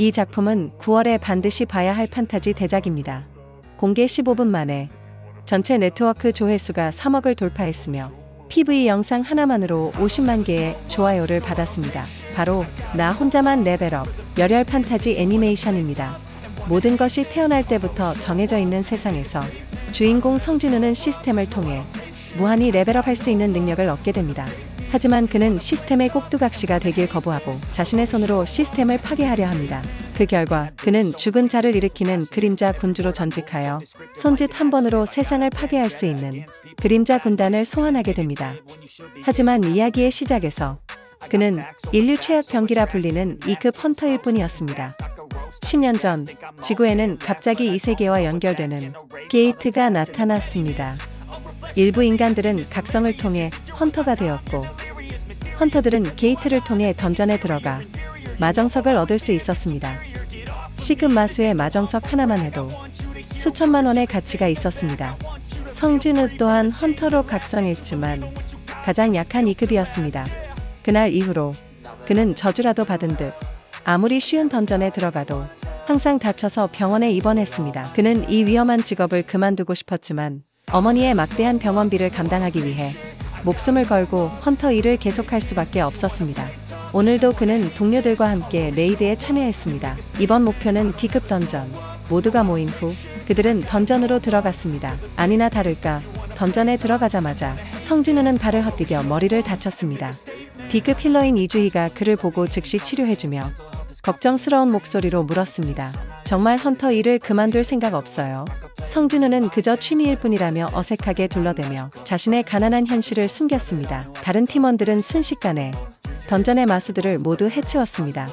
이 작품은 9월에 반드시 봐야 할 판타지 대작입니다. 공개 15분 만에 전체 네트워크 조회수가 3억을 돌파했으며 PV 영상 하나만으로 50만 개의 좋아요를 받았습니다. 바로 나 혼자만 레벨업, 열혈 판타지 애니메이션입니다. 모든 것이 태어날 때부터 정해져 있는 세상에서 주인공 성진우는 시스템을 통해 무한히 레벨업할 수 있는 능력을 얻게 됩니다. 하지만 그는 시스템의 꼭두각시가 되길 거부하고 자신의 손으로 시스템을 파괴하려 합니다. 그 결과 그는 죽은 자를 일으키는 그림자 군주로 전직하여 손짓 한 번으로 세상을 파괴할 수 있는 그림자 군단을 소환하게 됩니다. 하지만 이야기의 시작에서 그는 인류 최악 병기라 불리는 2급 헌터일 뿐이었습니다. 10년 전 지구에는 갑자기 이 세계와 연결되는 게이트가 나타났습니다. 일부 인간들은 각성을 통해 헌터가 되었고 헌터들은 게이트를 통해 던전에 들어가 마정석을 얻을 수 있었습니다. C급 마수의 마정석 하나만 해도 수천만 원의 가치가 있었습니다. 성진우 또한 헌터로 각성했지만 가장 약한 2급이었습니다. 그날 이후로 그는 저주라도 받은 듯 아무리 쉬운 던전에 들어가도 항상 다쳐서 병원에 입원했습니다. 그는 이 위험한 직업을 그만두고 싶었지만 어머니의 막대한 병원비를 감당하기 위해 목숨을 걸고 헌터 일을 계속할 수밖에 없었습니다. 오늘도 그는 동료들과 함께 레이드에 참여했습니다. 이번 목표는 D급 던전. 모두가 모인 후 그들은 던전으로 들어갔습니다. 아니나 다를까 던전에 들어가자마자 성진우는 발을 헛디뎌 머리를 다쳤습니다. B급 힐러인 이주희가 그를 보고 즉시 치료해주며 걱정스러운 목소리로 물었습니다. 정말 헌터 일을 그만둘 생각 없어요? 성진우는 그저 취미일 뿐이라며 어색하게 둘러대며 자신의 가난한 현실을 숨겼습니다. 다른 팀원들은 순식간에 던전의 마수들을 모두 해치웠습니다.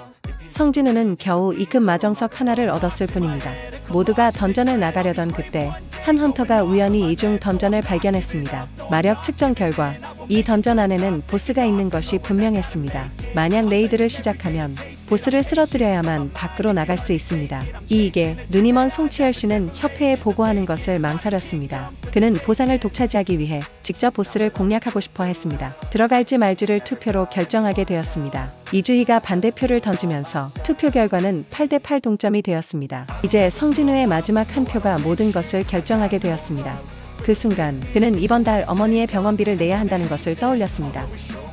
성진우는 겨우 2급 마정석 하나를 얻었을 뿐입니다. 모두가 던전을 나가려던 그때 한 헌터가 우연히 이중 던전을 발견했습니다. 마력 측정 결과 이 던전 안에는 보스가 있는 것이 분명했습니다. 만약 레이드를 시작하면 보스를 쓰러뜨려야만 밖으로 나갈 수 있습니다. 이익에 눈이 먼 송치열 씨는 협회에 보고하는 것을 망설였습니다. 그는 보상을 독차지하기 위해 직접 보스를 공략하고 싶어 했습니다. 들어갈지 말지를 투표로 결정하게 되었습니다. 이주희가 반대표를 던지면서 투표 결과는 8대8 동점이 되었습니다. 이제 성진우의 마지막 한 표가 모든 것을 결정하게 되었습니다. 그 순간 그는 이번 달 어머니의 병원비를 내야 한다는 것을 떠올렸습니다.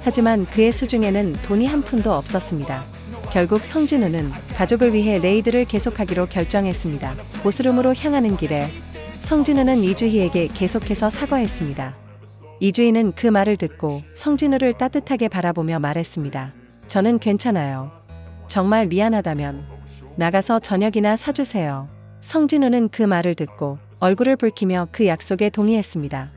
하지만 그의 수중에는 돈이 한 푼도 없었습니다. 결국 성진우는 가족을 위해 레이드를 계속하기로 결정했습니다. 보스룸으로 향하는 길에 성진우는 이주희에게 계속해서 사과했습니다. 이주희는 그 말을 듣고 성진우를 따뜻하게 바라보며 말했습니다. 저는 괜찮아요. 정말 미안하다면 나가서 저녁이나 사주세요. 성진우는 그 말을 듣고 얼굴을 붉히며 그 약속에 동의했습니다.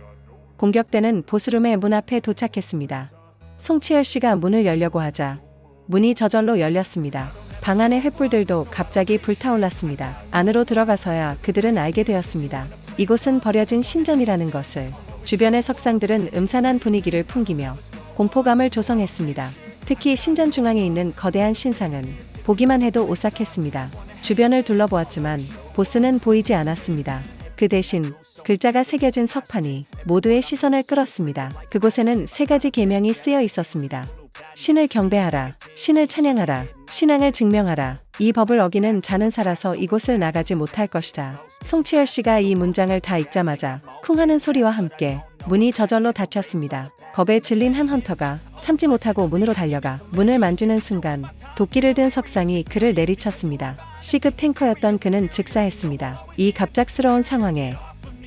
공격대는 보스룸의 문 앞에 도착했습니다. 송치열 씨가 문을 열려고 하자 문이 저절로 열렸습니다. 방 안의 횃불들도 갑자기 불타올랐습니다. 안으로 들어가서야 그들은 알게 되었습니다. 이곳은 버려진 신전이라는 것을. 주변의 석상들은 음산한 분위기를 풍기며 공포감을 조성했습니다. 특히 신전 중앙에 있는 거대한 신상은 보기만 해도 오싹했습니다. 주변을 둘러보았지만 보스는 보이지 않았습니다. 그 대신 글자가 새겨진 석판이 모두의 시선을 끌었습니다. 그곳에는 3가지 계명이 쓰여 있었습니다. 신을 경배하라, 신을 찬양하라, 신앙을 증명하라. 이 법을 어기는 자는 살아서 이곳을 나가지 못할 것이다. 송치열 씨가 이 문장을 다 읽자마자 쿵 하는 소리와 함께 문이 저절로 닫혔습니다. 겁에 질린 한 헌터가 참지 못하고 문으로 달려가 문을 만지는 순간 도끼를 든 석상이 그를 내리쳤습니다. C급 탱커였던 그는 즉사했습니다. 이 갑작스러운 상황에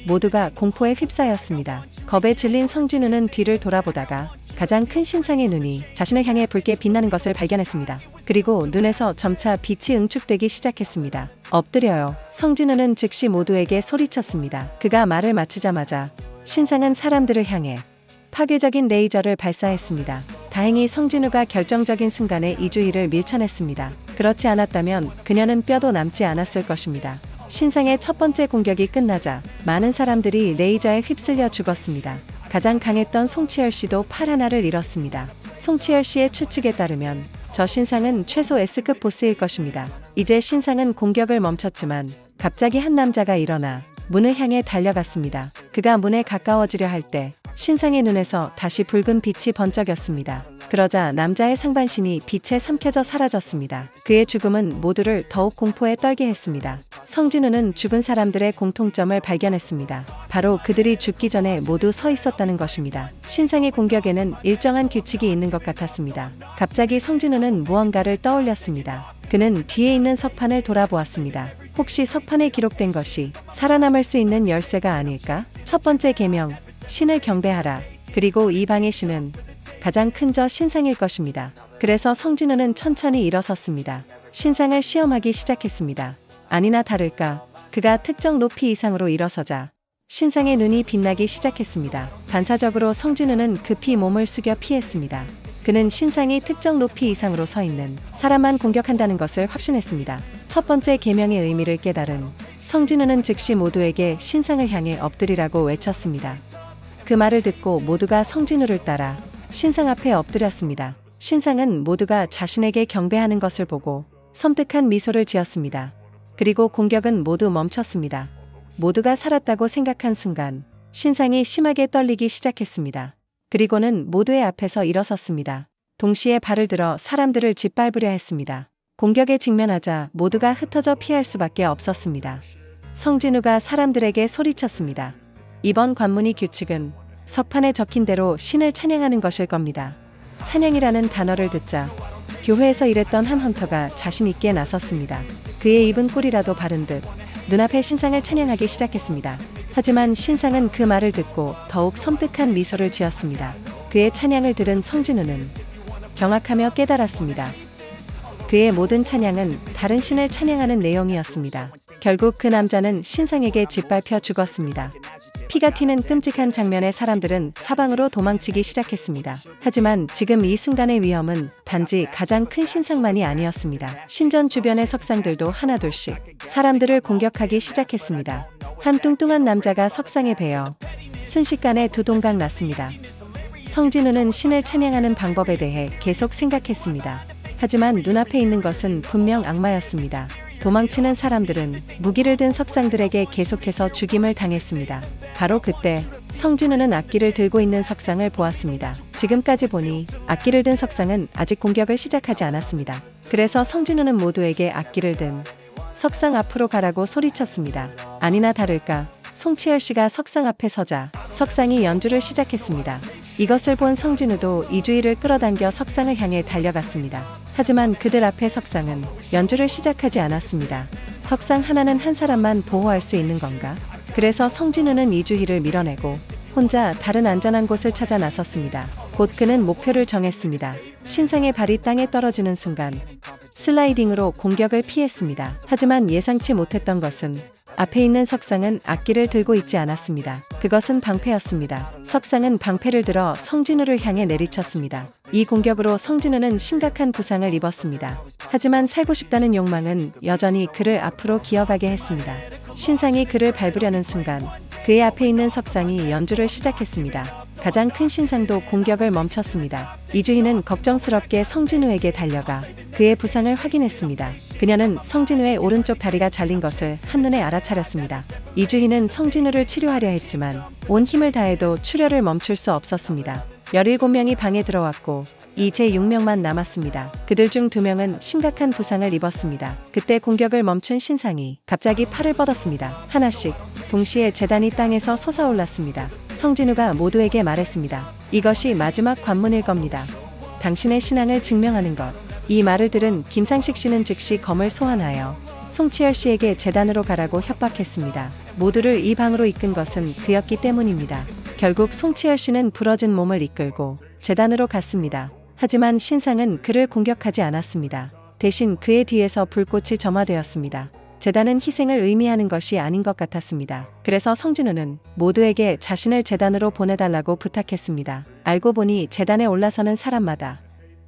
모두가 공포에 휩싸였습니다. 겁에 질린 성진우는 뒤를 돌아보다가 가장 큰 신상의 눈이 자신을 향해 붉게 빛나는 것을 발견했습니다. 그리고 눈에서 점차 빛이 응축되기 시작했습니다. 엎드려요. 성진우는 즉시 모두에게 소리쳤습니다. 그가 말을 마치자마자 신상은 사람들을 향해 파괴적인 레이저를 발사했습니다. 다행히 성진우가 결정적인 순간에 이주희를 밀쳐냈습니다. 그렇지 않았다면 그녀는 뼈도 남지 않았을 것입니다. 신상의 첫 번째 공격이 끝나자 많은 사람들이 레이저에 휩쓸려 죽었습니다. 가장 강했던 송치열 씨도 팔 하나를 잃었습니다. 송치열 씨의 추측에 따르면 저 신상은 최소 S급 보스일 것입니다. 이제 신상은 공격을 멈췄지만 갑자기 한 남자가 일어나 문을 향해 달려갔습니다. 그가 문에 가까워지려 할 때 신상의 눈에서 다시 붉은 빛이 번쩍였습니다. 그러자 남자의 상반신이 빛에 삼켜져 사라졌습니다. 그의 죽음은 모두를 더욱 공포에 떨게 했습니다. 성진우는 죽은 사람들의 공통점을 발견했습니다. 바로 그들이 죽기 전에 모두 서 있었다는 것입니다. 신상의 공격에는 일정한 규칙이 있는 것 같았습니다. 갑자기 성진우는 무언가를 떠올렸습니다. 그는 뒤에 있는 석판을 돌아보았습니다. 혹시 석판에 기록된 것이 살아남을 수 있는 열쇠가 아닐까? 첫 번째 계명, 신을 경배하라. 그리고 이 방의 신은 가장 큰 저 신상일 것입니다. 그래서 성진우는 천천히 일어섰습니다. 신상을 시험하기 시작했습니다. 아니나 다를까 그가 특정 높이 이상으로 일어서자 신상의 눈이 빛나기 시작했습니다. 반사적으로 성진우는 급히 몸을 숙여 피했습니다. 그는 신상이 특정 높이 이상으로 서 있는 사람만 공격한다는 것을 확신했습니다. 첫 번째 계명의 의미를 깨달은 성진우는 즉시 모두에게 신상을 향해 엎드리라고 외쳤습니다. 그 말을 듣고 모두가 성진우를 따라 신상 앞에 엎드렸습니다. 신상은 모두가 자신에게 경배하는 것을 보고 섬뜩한 미소를 지었습니다. 그리고 공격은 모두 멈췄습니다. 모두가 살았다고 생각한 순간 신상이 심하게 떨리기 시작했습니다. 그리고는 모두의 앞에서 일어섰습니다. 동시에 발을 들어 사람들을 짓밟으려 했습니다. 공격에 직면하자 모두가 흩어져 피할 수밖에 없었습니다. 성진우가 사람들에게 소리쳤습니다. 이번 관문의 규칙은 석판에 적힌 대로 신을 찬양하는 것일 겁니다. 찬양이라는 단어를 듣자 교회에서 일했던 한 헌터가 자신 있게 나섰습니다. 그의 입은 꿀이라도 바른 듯 눈앞에 신상을 찬양하기 시작했습니다. 하지만 신상은 그 말을 듣고 더욱 섬뜩한 미소를 지었습니다. 그의 찬양을 들은 성진우는 경악하며 깨달았습니다. 그의 모든 찬양은 다른 신을 찬양하는 내용이었습니다. 결국 그 남자는 신상에게 짓밟혀 죽었습니다. 피가 튀는 끔찍한 장면에 사람들은 사방으로 도망치기 시작했습니다. 하지만 지금 이 순간의 위험은 단지 가장 큰 신상만이 아니었습니다. 신전 주변의 석상들도 하나둘씩 사람들을 공격하기 시작했습니다. 한 뚱뚱한 남자가 석상에 베어 순식간에 두 동강 났습니다. 성진우는 신을 찬양하는 방법에 대해 계속 생각했습니다. 하지만 눈앞에 있는 것은 분명 악마였습니다. 도망치는 사람들은 무기를 든 석상들에게 계속해서 죽임을 당했습니다. 바로 그때 성진우는 악기를 들고 있는 석상을 보았습니다. 지금까지 보니 악기를 든 석상은 아직 공격을 시작하지 않았습니다. 그래서 성진우는 모두에게 악기를 든 석상 앞으로 가라고 소리쳤습니다. 아니나 다를까 송치열 씨가 석상 앞에 서자 석상이 연주를 시작했습니다. 이것을 본 성진우도 이주희를 끌어당겨 석상을 향해 달려갔습니다. 하지만 그들 앞에 석상은 연주를 시작하지 않았습니다. 석상 하나는 한 사람만 보호할 수 있는 건가? 그래서 성진우는 이주희를 밀어내고 혼자 다른 안전한 곳을 찾아 나섰습니다. 곧 그는 목표를 정했습니다. 신상의 발이 땅에 떨어지는 순간 슬라이딩으로 공격을 피했습니다. 하지만 예상치 못했던 것은 앞에 있는 석상은 악기를 들고 있지 않았습니다. 그것은 방패였습니다. 석상은 방패를 들어 성진우를 향해 내리쳤습니다. 이 공격으로 성진우는 심각한 부상을 입었습니다. 하지만 살고 싶다는 욕망은 여전히 그를 앞으로 기어가게 했습니다. 신상이 그를 밟으려는 순간 그의 앞에 있는 석상이 연주를 시작했습니다. 가장 큰 신상도 공격을 멈췄습니다. 이주희는 걱정스럽게 성진우에게 달려가 그의 부상을 확인했습니다. 그녀는 성진우의 오른쪽 다리가 잘린 것을 한눈에 알아차렸습니다. 이주희는 성진우를 치료하려 했지만 온 힘을 다해도 출혈을 멈출 수 없었습니다. 17명이 방에 들어왔고 이제 6명만 남았습니다. 그들 중 2명은 심각한 부상을 입었습니다. 그때 공격을 멈춘 신상이 갑자기 팔을 뻗었습니다. 하나씩 동시에 재단이 땅에서 솟아올랐습니다. 성진우가 모두에게 말했습니다. 이것이 마지막 관문일 겁니다. 당신의 신앙을 증명하는 것. 이 말을 들은 김상식 씨는 즉시 검을 소환하여 송치열 씨에게 재단으로 가라고 협박했습니다. 모두를 이 방으로 이끈 것은 그였기 때문입니다. 결국 송치열 씨는 부러진 몸을 이끌고 재단으로 갔습니다. 하지만 신상은 그를 공격하지 않았습니다. 대신 그의 뒤에서 불꽃이 점화되었습니다. 재단은 희생을 의미하는 것이 아닌 것 같았습니다. 그래서 성진우는 모두에게 자신을 재단으로 보내달라고 부탁했습니다. 알고 보니 재단에 올라서는 사람마다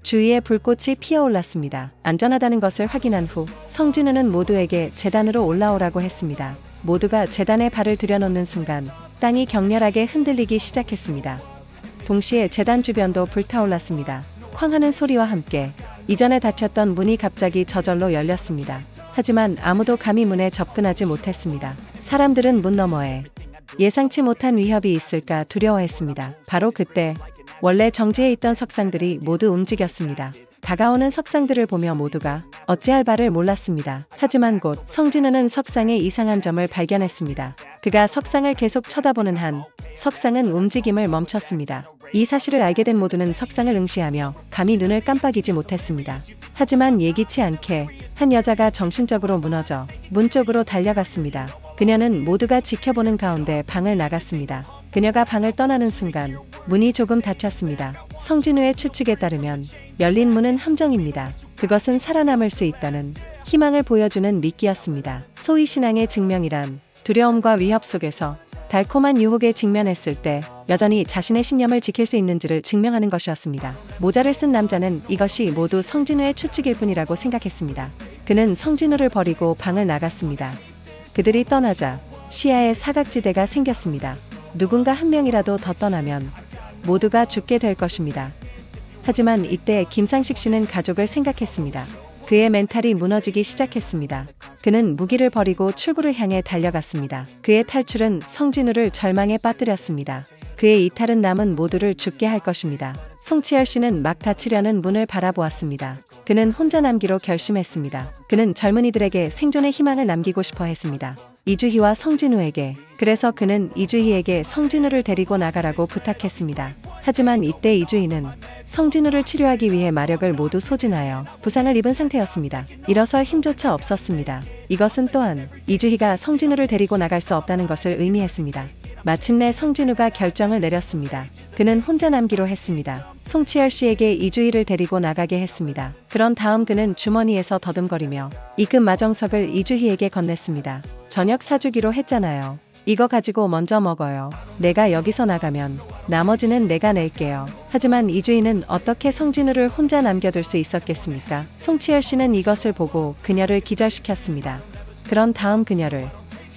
주위에 불꽃이 피어올랐습니다. 안전하다는 것을 확인한 후 성진우는 모두에게 재단으로 올라오라고 했습니다. 모두가 재단에 발을 들여놓는 순간 땅이 격렬하게 흔들리기 시작했습니다. 동시에 재단 주변도 불타올랐습니다. 쾅하는 소리와 함께 이전에 닫혔던 문이 갑자기 저절로 열렸습니다. 하지만 아무도 감히 문에 접근하지 못했습니다. 사람들은 문 너머에 예상치 못한 위협이 있을까 두려워했습니다. 바로 그때 원래 정지해 있던 석상들이 모두 움직였습니다. 다가오는 석상들을 보며 모두가 어찌할 바를 몰랐습니다. 하지만 곧 성진우는 석상에 이상한 점을 발견했습니다. 그가 석상을 계속 쳐다보는 한 석상은 움직임을 멈췄습니다. 이 사실을 알게 된 모두는 석상을 응시하며 감히 눈을 깜빡이지 못했습니다. 하지만 예기치 않게 한 여자가 정신적으로 무너져 문 쪽으로 달려갔습니다. 그녀는 모두가 지켜보는 가운데 방을 나갔습니다. 그녀가 방을 떠나는 순간 문이 조금 닫혔습니다. 성진우의 추측에 따르면 열린 문은 함정입니다. 그것은 살아남을 수 있다는 희망을 보여주는 미끼였습니다. 소위 신앙의 증명이란 두려움과 위협 속에서 달콤한 유혹에 직면했을 때 여전히 자신의 신념을 지킬 수 있는지를 증명하는 것이었습니다. 모자를 쓴 남자는 이것이 모두 성진우의 추측일 뿐이라고 생각했습니다. 그는 성진우를 버리고 방을 나갔습니다. 그들이 떠나자 시야에 사각지대가 생겼습니다. 누군가 한 명이라도 더 떠나면 모두가 죽게 될 것입니다. 하지만 이때 김상식 씨는 가족을 생각했습니다. 그의 멘탈이 무너지기 시작했습니다. 그는 무기를 버리고 출구를 향해 달려갔습니다. 그의 탈출은 성진우를 절망에 빠뜨렸습니다. 그의 이탈은 남은 모두를 죽게 할 것입니다. 송치열 씨는 막 닫히려는 문을 바라보았습니다. 그는 혼자 남기로 결심했습니다. 그는 젊은이들에게 생존의 희망을 남기고 싶어 했습니다. 이주희와 성진우에게. 그래서 그는 이주희에게 성진우를 데리고 나가라고 부탁했습니다. 하지만 이때 이주희는 성진우를 치료하기 위해 마력을 모두 소진하여 부상을 입은 상태였습니다. 일어설 힘조차 없었습니다. 이것은 또한 이주희가 성진우를 데리고 나갈 수 없다는 것을 의미했습니다. 마침내 성진우가 결정을 내렸습니다. 그는 혼자 남기로 했습니다. 송치열 씨에게 이주희를 데리고 나가게 했습니다. 그런 다음 그는 주머니에서 더듬거리며 입금 마정석을 이주희에게 건넸습니다. 저녁 사주기로 했잖아요. 이거 가지고 먼저 먹어요. 내가 여기서 나가면 나머지는 내가 낼게요. 하지만 이주희는 어떻게 성진우를 혼자 남겨둘 수 있었겠습니까? 송치열 씨는 이것을 보고 그녀를 기절시켰습니다. 그런 다음 그녀를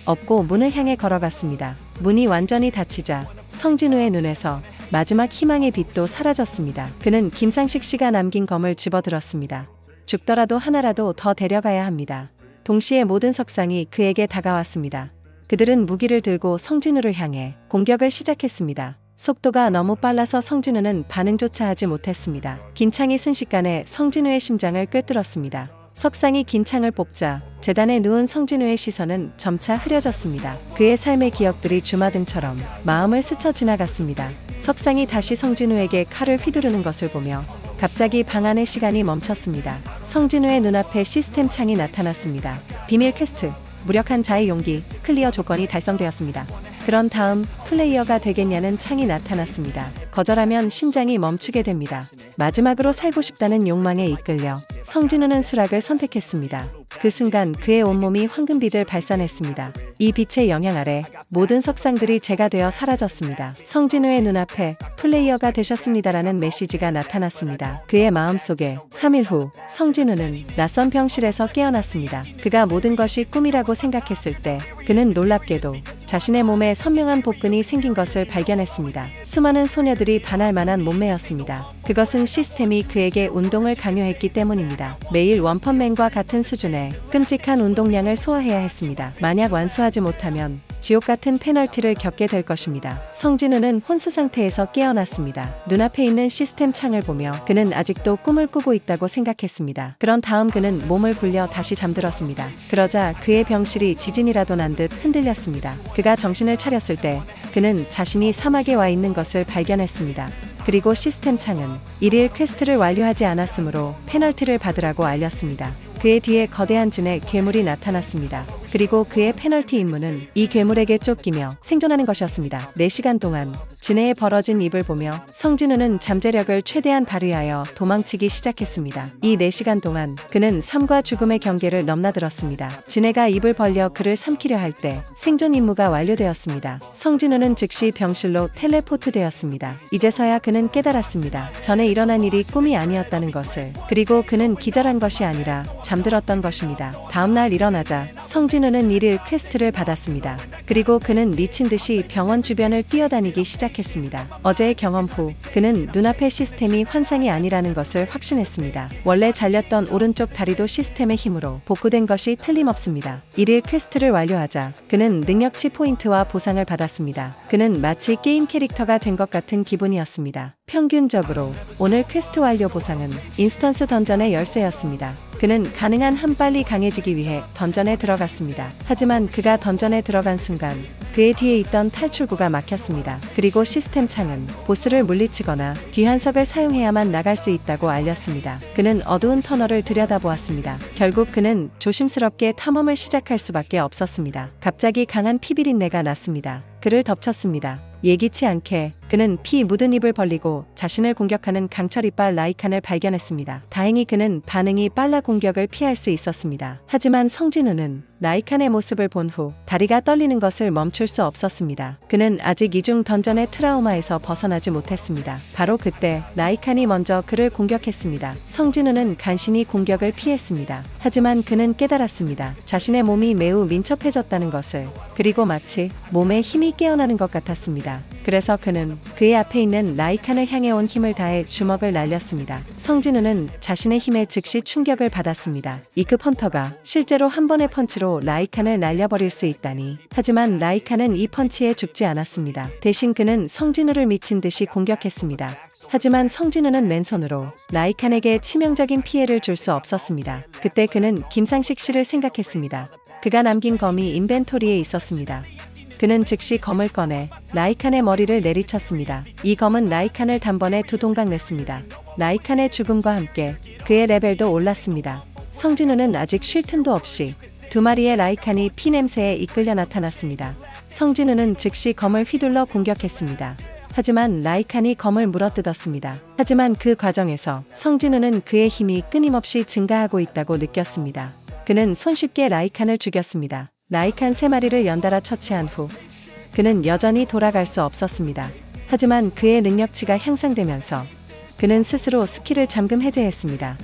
업고 문을 향해 걸어갔습니다. 문이 완전히 닫히자 성진우의 눈에서 마지막 희망의 빛도 사라졌습니다. 그는 김상식 씨가 남긴 검을 집어들었습니다. 죽더라도 하나라도 더 데려가야 합니다. 동시에 모든 석상이 그에게 다가왔습니다. 그들은 무기를 들고 성진우를 향해 공격을 시작했습니다. 속도가 너무 빨라서 성진우는 반응조차 하지 못했습니다. 긴 창이 순식간에 성진우의 심장을 꿰뚫었습니다. 석상이 긴 창을 뽑자 재단에 누운 성진우의 시선은 점차 흐려졌습니다. 그의 삶의 기억들이 주마등처럼 마음을 스쳐 지나갔습니다. 석상이 다시 성진우에게 칼을 휘두르는 것을 보며 갑자기 방 안의 시간이 멈췄습니다. 성진우의 눈앞에 시스템 창이 나타났습니다. 비밀 퀘스트, 무력한 자의 용기, 클리어 조건이 달성되었습니다. 그런 다음 플레이어가 되겠냐는 창이 나타났습니다. 거절하면 심장이 멈추게 됩니다. 마지막으로 살고 싶다는 욕망에 이끌려 성진우는 수락을 선택했습니다. 그 순간 그의 온몸이 황금빛을 발산했습니다. 이 빛의 영향 아래 모든 석상들이 재가 되어 사라졌습니다. 성진우의 눈앞에 플레이어가 되셨습니다라는 메시지가 나타났습니다. 그의 마음속에 3일 후 성진우는 낯선 병실에서 깨어났습니다. 그가 모든 것이 꿈이라고 생각했을 때 그는 놀랍게도 자신의 몸에 선명한 복근이 생긴 것을 발견했습니다. 수많은 소녀들이 반할 만한 몸매였습니다. 그것은 시스템이 그에게 운동을 강요했기 때문입니다. 매일 원펀맨과 같은 수준의 끔찍한 운동량을 소화해야 했습니다. 만약 완수하지 못하면 지옥 같은 페널티를 겪게 될 것입니다. 성진우는 혼수 상태에서 깨어났습니다. 눈앞에 있는 시스템 창을 보며 그는 아직도 꿈을 꾸고 있다고 생각했습니다. 그런 다음 그는 몸을 굴려 다시 잠들었습니다. 그러자 그의 병실이 지진이라도 난 듯 흔들렸습니다. 그가 정신을 차렸을 때 그는 자신이 사막에 와 있는 것을 발견했습니다. 그리고 시스템 창은 일일 퀘스트를 완료하지 않았으므로 페널티를 받으라고 알렸습니다. 그의 뒤에 거대한 진의 괴물이 나타났습니다. 그리고 그의 페널티 임무는 이 괴물에게 쫓기며 생존하는 것이었습니다. 4시간 동안 진해에 벌어진 입을 보며 성진우는 잠재력을 최대한 발휘하여 도망치기 시작했습니다. 이 4시간 동안 그는 삶과 죽음의 경계를 넘나들었습니다. 진해가 입을 벌려 그를 삼키려 할 때 생존 임무가 완료되었습니다. 성진우는 즉시 병실로 텔레포트 되었습니다. 이제서야 그는 깨달았습니다. 전에 일어난 일이 꿈이 아니었다는 것을. 그리고 그는 기절한 것이 아니라 잠들었던 것입니다. 다음날 일어나자 성진우는 성진우는 1일 퀘스트를 받았습니다. 그리고 그는 미친 듯이 병원 주변을 뛰어다니기 시작했습니다. 어제의 경험 후 그는 눈앞의 시스템이 환상이 아니라는 것을 확신했습니다. 원래 잘렸던 오른쪽 다리도 시스템의 힘으로 복구된 것이 틀림없습니다. 1일 퀘스트를 완료하자 그는 능력치 포인트와 보상을 받았습니다. 그는 마치 게임 캐릭터가 된 것 같은 기분이었습니다. 평균적으로 오늘 퀘스트 완료 보상은 인스턴스 던전의 열쇠였습니다. 그는 가능한 한 빨리 강해지기 위해 던전에 들어갔습니다. 하지만 그가 던전에 들어간 순간 그의 뒤에 있던 탈출구가 막혔습니다. 그리고 시스템 창은 보스를 물리치거나 귀환석을 사용해야만 나갈 수 있다고 알렸습니다. 그는 어두운 터널을 들여다보았습니다. 결국 그는 조심스럽게 탐험을 시작할 수밖에 없었습니다. 갑자기 강한 피비린내가 났습니다. 그를 덮쳤습니다. 예기치 않게 그는 피 묻은 입을 벌리고 자신을 공격하는 강철 이빨 라이칸을 발견했습니다. 다행히 그는 반응이 빨라 공격을 피할 수 있었습니다. 하지만 성진우는 라이칸의 모습을 본 후 다리가 떨리는 것을 멈출 수 없었습니다. 그는 아직 이중 던전의 트라우마에서 벗어나지 못했습니다. 바로 그때 라이칸이 먼저 그를 공격했습니다. 성진우는 간신히 공격을 피했습니다. 하지만 그는 깨달았습니다. 자신의 몸이 매우 민첩해졌다는 것을. 그리고 마치 몸에 힘이 깨어나는 것 같았습니다. 그래서 그는 그의 앞에 있는 라이칸을 향해 온 힘을 다해 주먹을 날렸습니다. 성진우는 자신의 힘에 즉시 충격을 받았습니다. 2급 헌터가 실제로 한 번의 펀치로 라이칸을 날려버릴 수 있다니. 하지만 라이칸은 이 펀치에 죽지 않았습니다. 대신 그는 성진우를 미친 듯이 공격했습니다. 하지만 성진우는 맨손으로 라이칸에게 치명적인 피해를 줄 수 없었습니다. 그때 그는 김상식 씨를 생각했습니다. 그가 남긴 검이 인벤토리에 있었습니다. 그는 즉시 검을 꺼내 라이칸의 머리를 내리쳤습니다. 이 검은 라이칸을 단번에 두 동강 냈습니다. 라이칸의 죽음과 함께 그의 레벨도 올랐습니다. 성진우는 아직 쉴 틈도 없이 두 마리의 라이칸이 피 냄새에 이끌려 나타났습니다. 성진우는 즉시 검을 휘둘러 공격했습니다. 하지만 라이칸이 검을 물어뜯었습니다. 하지만 그 과정에서 성진우는 그의 힘이 끊임없이 증가하고 있다고 느꼈습니다. 그는 손쉽게 라이칸을 죽였습니다. 라이칸 3마리를 연달아 처치한 후 그는 여전히 돌아갈 수 없었습니다. 하지만 그의 능력치가 향상되면서 그는 스스로 스킬을 잠금 해제했습니다.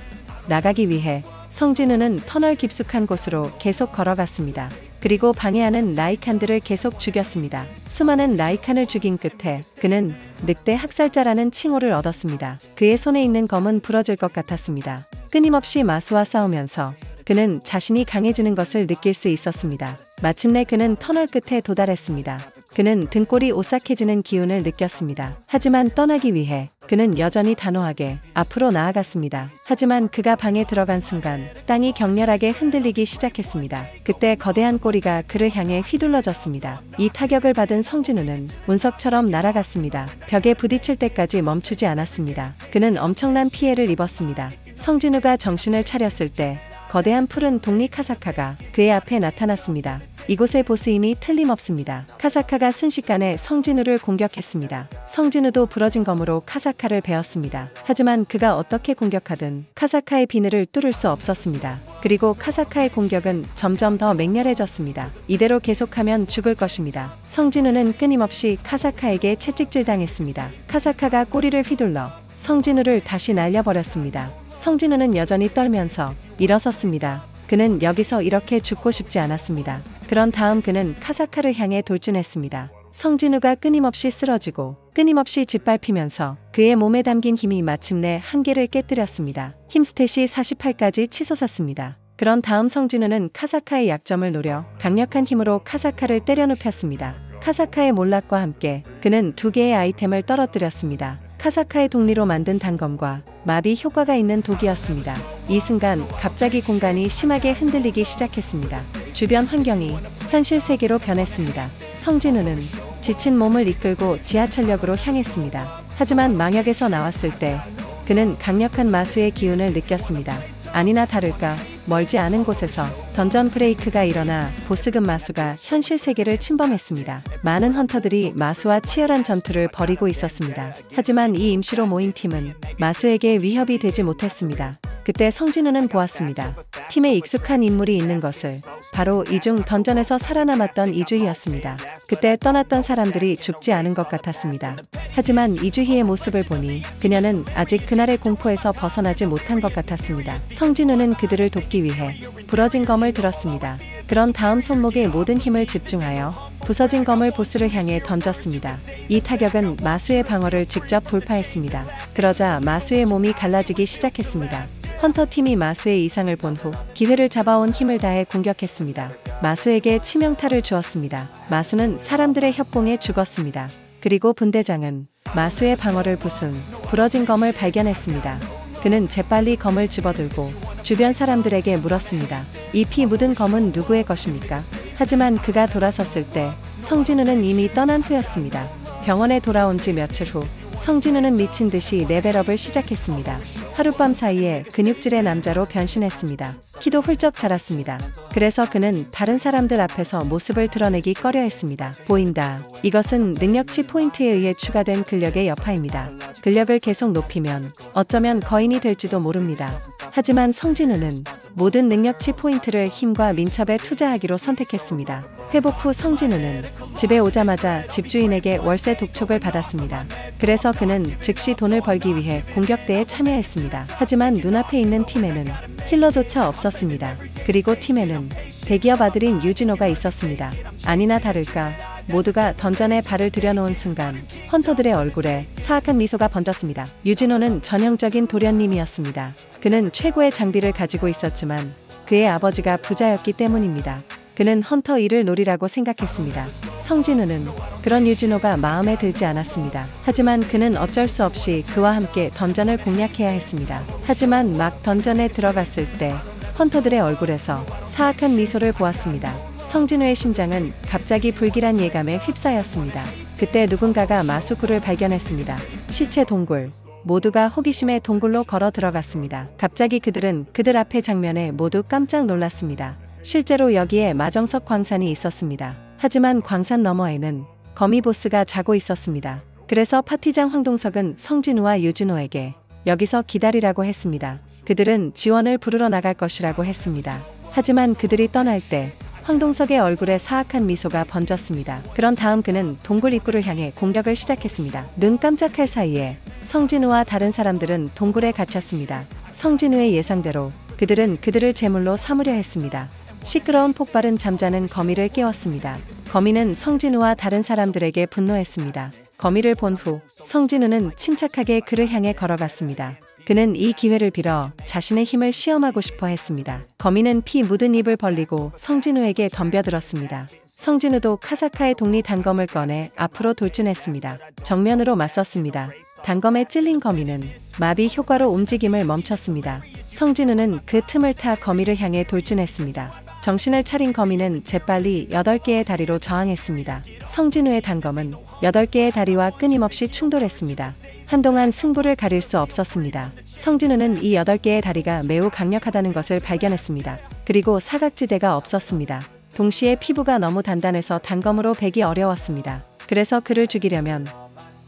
나가기 위해 성진우는 터널 깊숙한 곳으로 계속 걸어갔습니다. 그리고 방해하는 라이칸들을 계속 죽였습니다. 수많은 라이칸을 죽인 끝에 그는 늑대 학살자라는 칭호를 얻었습니다. 그의 손에 있는 검은 부러질 것 같았습니다. 끊임없이 마수와 싸우면서 그는 자신이 강해지는 것을 느낄 수 있었습니다. 마침내 그는 터널 끝에 도달했습니다. 그는 등골이 오싹해지는 기운을 느꼈습니다. 하지만 떠나기 위해 그는 여전히 단호하게 앞으로 나아갔습니다. 하지만 그가 방에 들어간 순간 땅이 격렬하게 흔들리기 시작했습니다. 그때 거대한 꼬리가 그를 향해 휘둘러졌습니다. 이 타격을 받은 성진우는 운석처럼 날아갔습니다. 벽에 부딪힐 때까지 멈추지 않았습니다. 그는 엄청난 피해를 입었습니다. 성진우가 정신을 차렸을 때 거대한 푸른 독리 카사카가 그의 앞에 나타났습니다. 이곳의 보스임이 틀림없습니다. 카사카가 순식간에 성진우를 공격했습니다. 성진우도 부러진 검으로 카사카를 베었습니다. 하지만 그가 어떻게 공격하든 카사카의 비늘을 뚫을 수 없었습니다. 그리고 카사카의 공격은 점점 더 맹렬해졌습니다. 이대로 계속하면 죽을 것입니다. 성진우는 끊임없이 카사카에게 채찍질 당했습니다. 카사카가 꼬리를 휘둘러 성진우를 다시 날려버렸습니다. 성진우는 여전히 떨면서 일어섰습니다. 그는 여기서 이렇게 죽고 싶지 않았습니다. 그런 다음 그는 카사카를 향해 돌진했습니다. 성진우가 끊임없이 쓰러지고 끊임없이 짓밟히면서 그의 몸에 담긴 힘이 마침내 한계를 깨뜨렸습니다. 힘 스탯이 48까지 치솟았습니다. 그런 다음 성진우는 카사카의 약점을 노려 강력한 힘으로 카사카를 때려 눕혔습니다. 카사카의 몰락과 함께 그는 2개의 아이템을 떨어뜨렸습니다. 카사카의 독리로 만든 단검과 마비 효과가 있는 독이었습니다. 이 순간 갑자기 공간이 심하게 흔들리기 시작했습니다. 주변 환경이 현실 세계로 변했습니다. 성진우는 지친 몸을 이끌고 지하철역으로 향했습니다. 하지만 망역에서 나왔을 때 그는 강력한 마수의 기운을 느꼈습니다. 아니나 다를까 멀지 않은 곳에서 던전 브레이크가 일어나 보스급 마수가 현실 세계를 침범했습니다. 많은 헌터들이 마수와 치열한 전투를 벌이고 있었습니다. 하지만 이 임시로 모인 팀은 마수에게 위협이 되지 못했습니다. 그때 성진우는 보았습니다. 팀에 익숙한 인물이 있는 것을. 바로 이중 던전에서 살아남았던 이주희였습니다. 그때 떠났던 사람들이 죽지 않은 것 같았습니다. 하지만 이주희의 모습을 보니 그녀는 아직 그날의 공포에서 벗어나지 못한 것 같았습니다. 성진우는 그들을 돕기 위해 부러진 검을 들었습니다. 그런 다음 손목에 모든 힘을 집중하여 부서진 검을 보스를 향해 던졌습니다. 이 타격은 마수의 방어를 직접 돌파했습니다. 그러자 마수의 몸이 갈라지기 시작했습니다. 헌터팀이 마수의 이상을 본 후 기회를 잡아온 힘을 다해 공격했습니다. 마수에게 치명타를 주었습니다. 마수는 사람들의 협공에 죽었습니다. 그리고 분대장은 마수의 방어를 부순 부러진 검을 발견했습니다. 그는 재빨리 검을 집어들고 주변 사람들에게 물었습니다. 이 피 묻은 검은 누구의 것입니까? 하지만 그가 돌아섰을 때 성진우는 이미 떠난 후였습니다. 병원에 돌아온 지 며칠 후 성진우는 미친 듯이 레벨업을 시작했습니다. 하룻밤 사이에 근육질의 남자로 변신했습니다. 키도 훌쩍 자랐습니다. 그래서 그는 다른 사람들 앞에서 모습을 드러내기 꺼려했습니다. 보인다. 이것은 능력치 포인트에 의해 추가된 근력의 여파입니다. 근력을 계속 높이면 어쩌면 거인이 될지도 모릅니다. 하지만 성진우는 모든 능력치 포인트를 힘과 민첩에 투자하기로 선택했습니다. 회복 후 성진우는 집에 오자마자 집주인에게 월세 독촉을 받았습니다. 그래서 그는 즉시 돈을 벌기 위해 공격대에 참여했습니다. 하지만 눈앞에 있는 팀에는 힐러조차 없었습니다. 그리고 팀에는 대기업 아들인 유진호가 있었습니다. 아니나 다를까 모두가 던전에 발을 들여놓은 순간 헌터들의 얼굴에 사악한 미소가 번졌습니다. 유진호는 전형적인 도련님이었습니다. 그는 최고의 장비를 가지고 있었지만 그의 아버지가 부자였기 때문입니다. 그는 헌터 일을 노리라고 생각했습니다. 성진우는 그런 유진호가 마음에 들지 않았습니다. 하지만 그는 어쩔 수 없이 그와 함께 던전을 공략해야 했습니다. 하지만 막 던전에 들어갔을 때 헌터들의 얼굴에서 사악한 미소를 보았습니다. 성진우의 심장은 갑자기 불길한 예감에 휩싸였습니다. 그때 누군가가 마수구를 발견했습니다. 시체 동굴. 모두가 호기심에 동굴로 걸어 들어갔습니다. 갑자기 그들은 그들 앞의 장면에 모두 깜짝 놀랐습니다. 실제로 여기에 마정석 광산이 있었습니다. 하지만 광산 너머에는 거미 보스가 자고 있었습니다. 그래서 파티장 황동석은 성진우와 유진호에게 여기서 기다리라고 했습니다. 그들은 지원을 부르러 나갈 것이라고 했습니다. 하지만 그들이 떠날 때 황동석의 얼굴에 사악한 미소가 번졌습니다. 그런 다음 그는 동굴 입구를 향해 공격을 시작했습니다. 눈 깜짝할 사이에 성진우와 다른 사람들은 동굴에 갇혔습니다. 성진우의 예상대로 그들은 그들을 제물로 삼으려 했습니다. 시끄러운 폭발은 잠자는 거미를 깨웠습니다. 거미는 성진우와 다른 사람들에게 분노했습니다. 거미를 본 후 성진우는 침착하게 그를 향해 걸어갔습니다. 그는 이 기회를 빌어 자신의 힘을 시험하고 싶어 했습니다. 거미는 피 묻은 입을 벌리고 성진우에게 덤벼들었습니다. 성진우도 카사카의 독리 단검을 꺼내 앞으로 돌진했습니다. 정면으로 맞섰습니다. 단검에 찔린 거미는 마비 효과로 움직임을 멈췄습니다. 성진우는 그 틈을 타 거미를 향해 돌진했습니다. 정신을 차린 거미는 재빨리 8개의 다리로 저항했습니다. 성진우의 단검은 8개의 다리와 끊임없이 충돌했습니다. 한동안 승부를 가릴 수 없었습니다. 성진우는 이 8개의 다리가 매우 강력하다는 것을 발견했습니다. 그리고 사각지대가 없었습니다. 동시에 피부가 너무 단단해서 단검으로 베기 어려웠습니다. 그래서 그를 죽이려면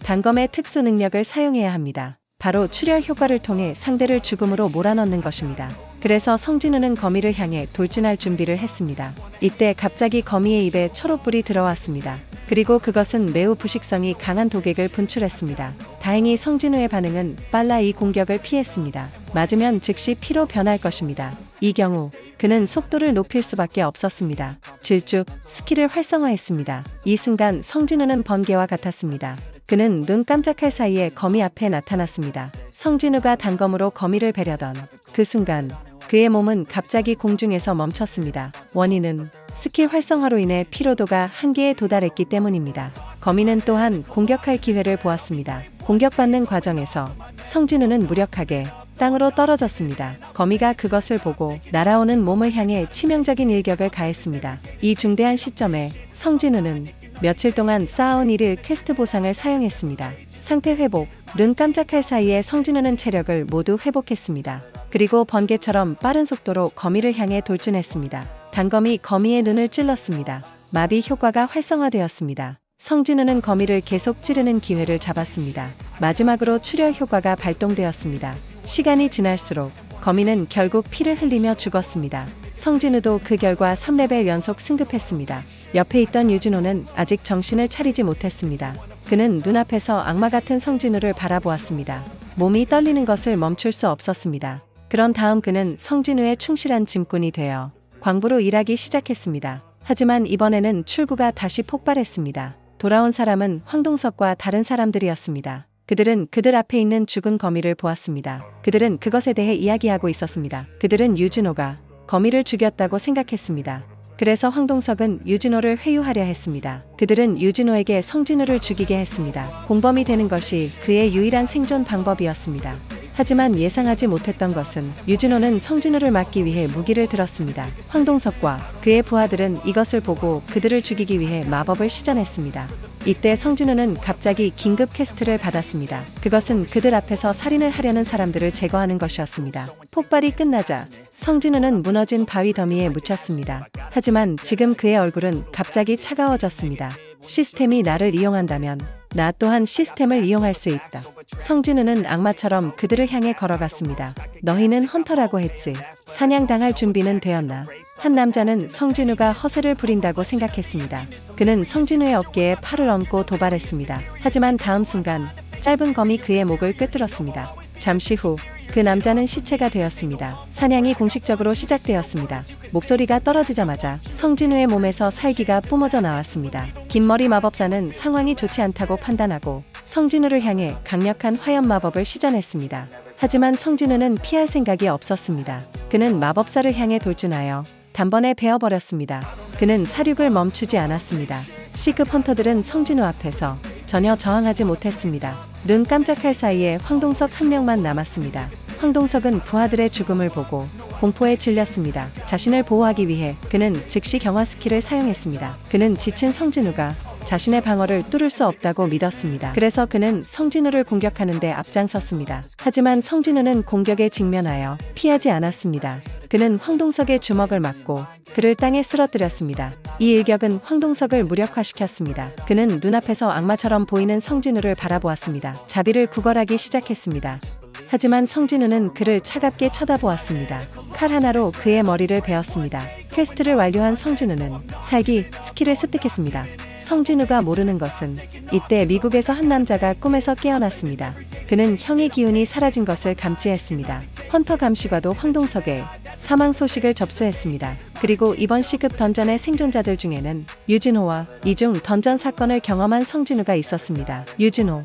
단검의 특수 능력을 사용해야 합니다. 바로 출혈 효과를 통해 상대를 죽음으로 몰아넣는 것입니다. 그래서 성진우는 거미를 향해 돌진할 준비를 했습니다. 이때 갑자기 거미의 입에 초록불이 들어왔습니다. 그리고 그것은 매우 부식성이 강한 독액을 분출했습니다. 다행히 성진우의 반응은 빨라 이 공격을 피했습니다. 맞으면 즉시 피로 변할 것입니다. 이 경우 그는 속도를 높일 수밖에 없었습니다. 질주, 스킬을 활성화했습니다. 이 순간 성진우는 번개와 같았습니다. 그는 눈 깜짝할 사이에 거미 앞에 나타났습니다. 성진우가 단검으로 거미를 베려던 그 순간 그의 몸은 갑자기 공중에서 멈췄습니다. 원인은 스킬 활성화로 인해 피로도가 한계에 도달했기 때문입니다. 거미는 또한 공격할 기회를 보았습니다. 공격받는 과정에서 성진우는 무력하게 땅으로 떨어졌습니다. 거미가 그것을 보고 날아오는 몸을 향해 치명적인 일격을 가했습니다. 이 중대한 시점에 성진우는 며칠 동안 쌓아온 1일 퀘스트 보상을 사용했습니다. 상태 회복. 눈 깜짝할 사이에 성진우는 체력을 모두 회복했습니다. 그리고 번개처럼 빠른 속도로 거미를 향해 돌진했습니다. 단검이 거미의 눈을 찔렀습니다. 마비 효과가 활성화되었습니다. 성진우는 거미를 계속 찌르는 기회를 잡았습니다. 마지막으로 출혈 효과가 발동되었습니다. 시간이 지날수록 거미는 결국 피를 흘리며 죽었습니다. 성진우도 그 결과 3레벨 연속 승급했습니다. 옆에 있던 유진호는 아직 정신을 차리지 못했습니다. 그는 눈앞에서 악마 같은 성진우를 바라보았습니다. 몸이 떨리는 것을 멈출 수 없었습니다. 그런 다음 그는 성진우의 충실한 짐꾼이 되어 광부로 일하기 시작했습니다. 하지만 이번에는 출구가 다시 폭발했습니다. 돌아온 사람은 황동석과 다른 사람들이었습니다. 그들은 그들 앞에 있는 죽은 거미를 보았습니다. 그들은 그것에 대해 이야기하고 있었습니다. 그들은 유진호가 거미를 죽였다고 생각했습니다. 그래서 황동석은 유진호를 회유하려 했습니다. 그들은 유진호에게 성진우를 죽이게 했습니다. 공범이 되는 것이 그의 유일한 생존 방법이었습니다. 하지만 예상하지 못했던 것은 유진호는 성진우를 막기 위해 무기를 들었습니다. 황동석과 그의 부하들은 이것을 보고 그들을 죽이기 위해 마법을 시전했습니다. 이때 성진우는 갑자기 긴급 퀘스트를 받았습니다. 그것은 그들 앞에서 살인을 하려는 사람들을 제거하는 것이었습니다. 폭발이 끝나자 성진우는 무너진 바위 더미에 묻혔습니다. 하지만 지금 그의 얼굴은 갑자기 차가워졌습니다. 시스템이 나를 이용한다면 나 또한 시스템을 이용할 수 있다. 성진우는 악마처럼 그들을 향해 걸어갔습니다. 너희는 헌터라고 했지. 사냥당할 준비는 되었나? 한 남자는 성진우가 허세를 부린다고 생각했습니다. 그는 성진우의 어깨에 팔을 얹고 도발했습니다. 하지만 다음 순간 짧은 검이 그의 목을 꿰뚫었습니다. 잠시 후 그 남자는 시체가 되었습니다. 사냥이 공식적으로 시작되었습니다. 목소리가 떨어지자마자 성진우의 몸에서 살기가 뿜어져 나왔습니다. 긴머리 마법사는 상황이 좋지 않다고 판단하고 성진우를 향해 강력한 화염 마법을 시전했습니다. 하지만 성진우는 피할 생각이 없었습니다. 그는 마법사를 향해 돌진하여 단번에 베어버렸습니다. 그는 사륙을 멈추지 않았습니다. C급 헌터들은 성진우 앞에서 전혀 저항하지 못했습니다. 눈 깜짝할 사이에 황동석 한 명만 남았습니다. 황동석은 부하들의 죽음을 보고 공포에 질렸습니다. 자신을 보호하기 위해 그는 즉시 경화 스킬을 사용했습니다. 그는 지친 성진우가 자신의 방어를 뚫을 수 없다고 믿었습니다. 그래서 그는 성진우를 공격하는데 앞장섰습니다. 하지만 성진우는 공격에 직면하여 피하지 않았습니다. 그는 황동석의 주먹을 맞고 그를 땅에 쓰러뜨렸습니다. 이 일격은 황동석을 무력화시켰습니다. 그는 눈앞에서 악마처럼 보이는 성진우를 바라보았습니다. 자비를 구걸하기 시작했습니다. 하지만 성진우는 그를 차갑게 쳐다보았습니다. 칼 하나로 그의 머리를 베었습니다. 퀘스트를 완료한 성진우는 살기 스킬을 습득했습니다. 성진우가 모르는 것은 이때 미국에서 한 남자가 꿈에서 깨어났습니다. 그는 형의 기운이 사라진 것을 감지했습니다. 헌터 감시과도 황동석의 사망 소식을 접수했습니다. 그리고 이번 C급 던전의 생존자들 중에는 유진호와 이중 던전 사건을 경험한 성진우가 있었습니다. 유진호.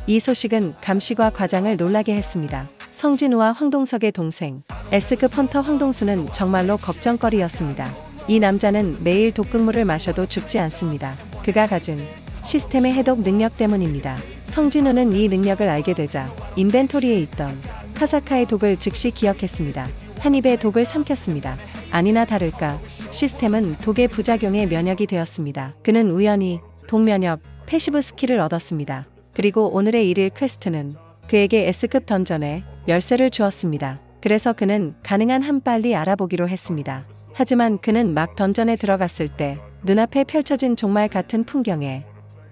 이 소식은 감시과 과장을 놀라게 했습니다. 성진우와 황동석의 동생 S급 헌터 황동수는 정말로 걱정거리였습니다. 이 남자는 매일 독극물을 마셔도 죽지 않습니다. 그가 가진 시스템의 해독 능력 때문입니다. 성진우는 이 능력을 알게 되자 인벤토리에 있던 카사카의 독을 즉시 기억했습니다. 한 입에 독을 삼켰습니다. 아니나 다를까 시스템은 독의 부작용에 면역이 되었습니다. 그는 우연히 독면역 패시브 스킬을 얻었습니다. 그리고 오늘의 일일 퀘스트는 그에게 S급 던전에 열쇠를 주었습니다. 그래서 그는 가능한 한 빨리 알아보기로 했습니다. 하지만 그는 막 던전에 들어갔을 때 눈앞에 펼쳐진 종말 같은 풍경에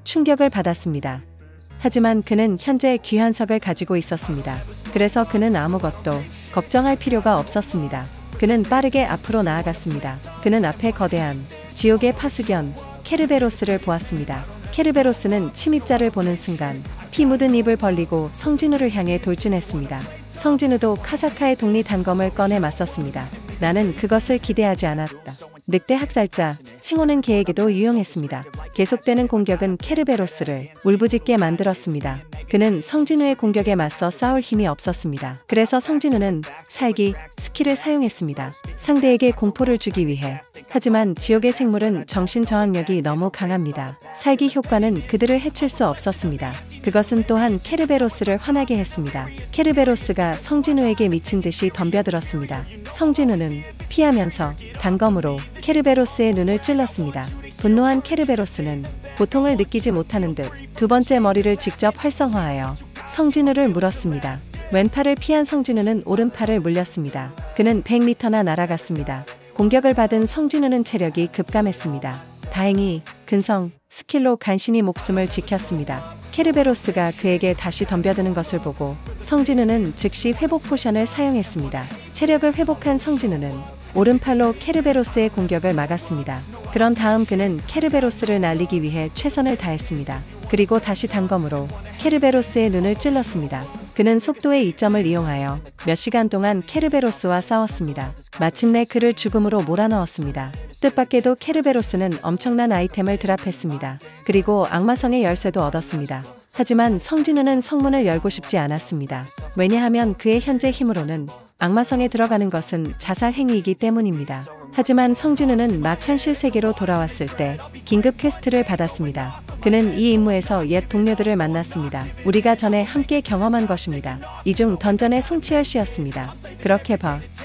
충격을 받았습니다. 하지만 그는 현재 귀환석을 가지고 있었습니다. 그래서 그는 아무것도 걱정할 필요가 없었습니다. 그는 빠르게 앞으로 나아갔습니다. 그는 앞에 거대한 지옥의 파수견 케르베로스를 보았습니다. 케르베로스는 침입자를 보는 순간 피 묻은 입을 벌리고 성진우를 향해 돌진했습니다. 성진우도 카사카의 독리 단검을 꺼내 맞섰습니다. 나는 그것을 기대하지 않았다. 늑대 학살자 칭호는 그에게도 유용했습니다. 계속되는 공격은 케르베로스를 울부짖게 만들었습니다. 그는 성진우의 공격에 맞서 싸울 힘이 없었습니다. 그래서 성진우는 살기 스킬을 사용했습니다. 상대에게 공포를 주기 위해. 하지만 지옥의 생물은 정신 저항력이 너무 강합니다. 살기 효과는 그들을 해칠 수 없었습니다. 그것은 또한 케르베로스를 화나게 했습니다. 케르베로스가 성진우에게 미친 듯이 덤벼들었습니다. 성진우는 피하면서 단검으로 케르베로스의 눈을 찔렀습니다. 분노한 케르베로스는 고통을 느끼지 못하는 듯 두 번째 머리를 직접 활성화하여 성진우를 물었습니다. 왼팔을 피한 성진우는 오른팔을 물렸습니다. 그는 100m나 날아갔습니다. 공격을 받은 성진우는 체력이 급감했습니다. 다행히 근성 스킬로 간신히 목숨을 지켰습니다. 케르베로스가 그에게 다시 덤벼드는 것을 보고 성진우는 즉시 회복 포션을 사용했습니다. 체력을 회복한 성진우는 오른팔로 케르베로스의 공격을 막았습니다. 그런 다음 그는 케르베로스를 날리기 위해 최선을 다했습니다. 그리고 다시 단검으로 케르베로스의 눈을 찔렀습니다. 그는 속도의 이점을 이용하여 몇 시간 동안 케르베로스와 싸웠습니다. 마침내 그를 죽음으로 몰아넣었습니다. 뜻밖에도 케르베로스는 엄청난 아이템을 드랍했습니다. 그리고 악마성의 열쇠도 얻었습니다. 하지만 성진우는 성문을 열고 싶지 않았습니다. 왜냐하면 그의 현재 힘으로는 악마성에 들어가는 것은 자살 행위이기 때문입니다. 하지만 성진우는 막 현실 세계로 돌아왔을 때 긴급 퀘스트를 받았습니다. 그는 이 임무에서 옛 동료들을 만났습니다. 우리가 전에 함께 경험한 것입니다. 이 중 던전의 송치열 씨였습니다. 그렇게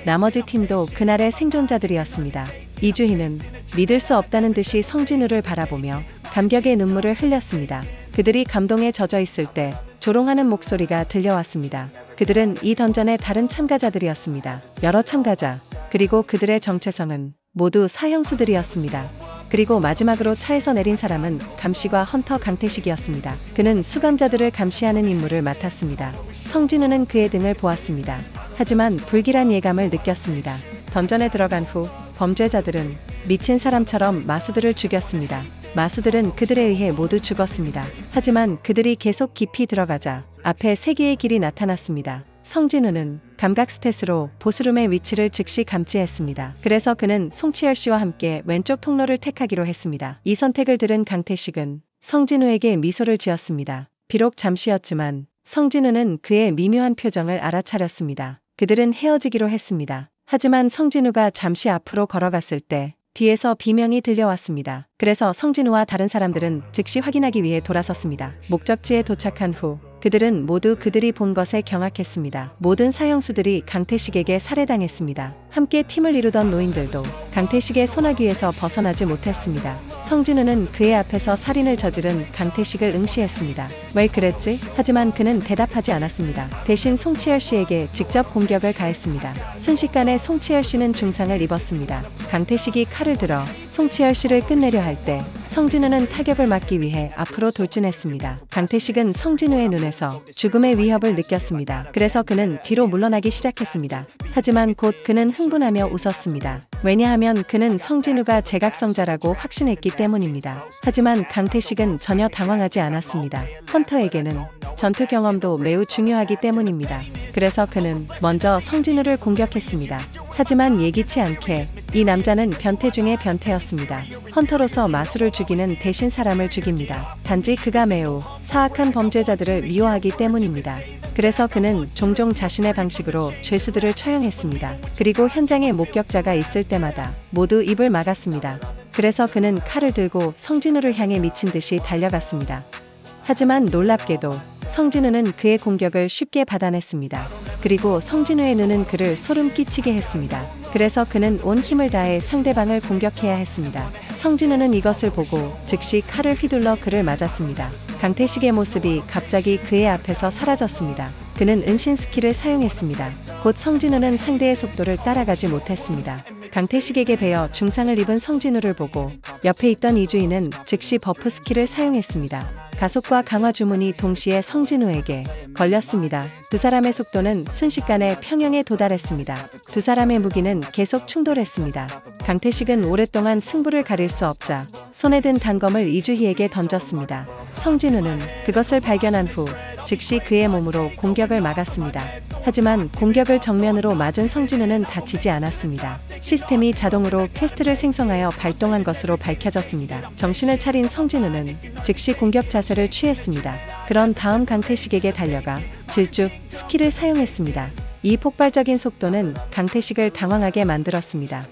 나머지 팀도 그날의 생존자들이었습니다. 이주희는 믿을 수 없다는 듯이 성진우를 바라보며 감격의 눈물을 흘렸습니다. 그들이 감동에 젖어 있을 때 조롱하는 목소리가 들려왔습니다. 그들은 이 던전의 다른 참가자들이었습니다. 여러 참가자, 그리고 그들의 정체성은 모두 사형수들이었습니다. 그리고 마지막으로 차에서 내린 사람은 감시과 헌터 강태식이었습니다. 그는 수감자들을 감시하는 임무를 맡았습니다. 성진우는 그의 등을 보았습니다. 하지만 불길한 예감을 느꼈습니다. 던전에 들어간 후 범죄자들은 미친 사람처럼 마수들을 죽였습니다. 마수들은 그들에 의해 모두 죽었습니다. 하지만 그들이 계속 깊이 들어가자 앞에 세 개의 길이 나타났습니다. 성진우는 감각 스탯으로 보스룸의 위치를 즉시 감지했습니다. 그래서 그는 송치열 씨와 함께 왼쪽 통로를 택하기로 했습니다. 이 선택을 들은 강태식은 성진우에게 미소를 지었습니다. 비록 잠시였지만 성진우는 그의 미묘한 표정을 알아차렸습니다. 그들은 헤어지기로 했습니다. 하지만 성진우가 잠시 앞으로 걸어갔을 때 뒤에서 비명이 들려왔습니다. 그래서 성진우와 다른 사람들은 즉시 확인하기 위해 돌아섰습니다. 목적지에 도착한 후 그들은 모두 그들이 본 것에 경악했습니다. 모든 사형수들이 강태식에게 살해당했습니다. 함께 팀을 이루던 노인들도 강태식의 소나귀에서 벗어나지 못했습니다. 성진우는 그의 앞에서 살인을 저지른 강태식을 응시했습니다. 왜 그랬지? 하지만 그는 대답하지 않았습니다. 대신 송치열 씨에게 직접 공격을 가했습니다. 순식간에 송치열 씨는 중상을 입었습니다. 강태식이 칼을 들어 송치열 씨를 끝내려 할 때 성진우는 타격을 막기 위해 앞으로 돌진했습니다. 강태식은 성진우의 눈에서 죽음의 위협을 느꼈습니다. 그래서 그는 뒤로 물러나기 시작했습니다. 하지만 곧 그는 흥분하며 웃었습니다. 왜냐하면 그는 성진우가 제각성자라고 확신했기 때문입니다. 하지만 강태식은 전혀 당황하지 않았습니다. 헌터에게는 전투 경험도 매우 중요하기 때문입니다. 그래서 그는 먼저 성진우를 공격했습니다. 하지만 예기치 않게 이 남자는 변태 중의 변태였습니다. 헌터로서 마수를 죽이는 대신 사람을 죽입니다. 단지 그가 매우 사악한 범죄자들을 미워하기 때문입니다. 그래서 그는 종종 자신의 방식으로 죄수들을 처형했습니다. 그리고 현장에 목격자가 있을 때마다 모두 입을 막았습니다. 그래서 그는 칼을 들고 성진우를 향해 미친 듯이 달려갔습니다. 하지만 놀랍게도 성진우는 그의 공격을 쉽게 받아냈습니다. 그리고 성진우의 눈은 그를 소름 끼치게 했습니다. 그래서 그는 온 힘을 다해 상대방을 공격해야 했습니다. 성진우는 이것을 보고 즉시 칼을 휘둘러 그를 맞았습니다. 강태식의 모습이 갑자기 그의 앞에서 사라졌습니다. 그는 은신 스킬을 사용했습니다. 곧 성진우는 상대의 속도를 따라가지 못했습니다. 강태식에게 베어 중상을 입은 성진우를 보고 옆에 있던 이주인은 즉시 버프 스킬을 사용했습니다. 가속과 강화 주문이 동시에 성진우에게 걸렸습니다. 두 사람의 속도는 순식간에 평형에 도달했습니다. 두 사람의 무기는 계속 충돌했습니다. 강태식은 오랫동안 승부를 가릴 수 없자 손에 든 단검을 이주희에게 던졌습니다. 성진우는 그것을 발견한 후 즉시 그의 몸으로 공격을 막았습니다. 하지만 공격을 정면으로 맞은 성진우는 다치지 않았습니다. 시스템이 자동으로 퀘스트를 생성하여 발동한 것으로 밝혀졌습니다. 정신을 차린 성진우는 즉시 공격 자세를 취했습니다. 그런 다음 강태식에게 달려가 질주 스킬을 사용했습니다. 이 폭발적인 속도는 강태식을 당황하게 만들었습니다.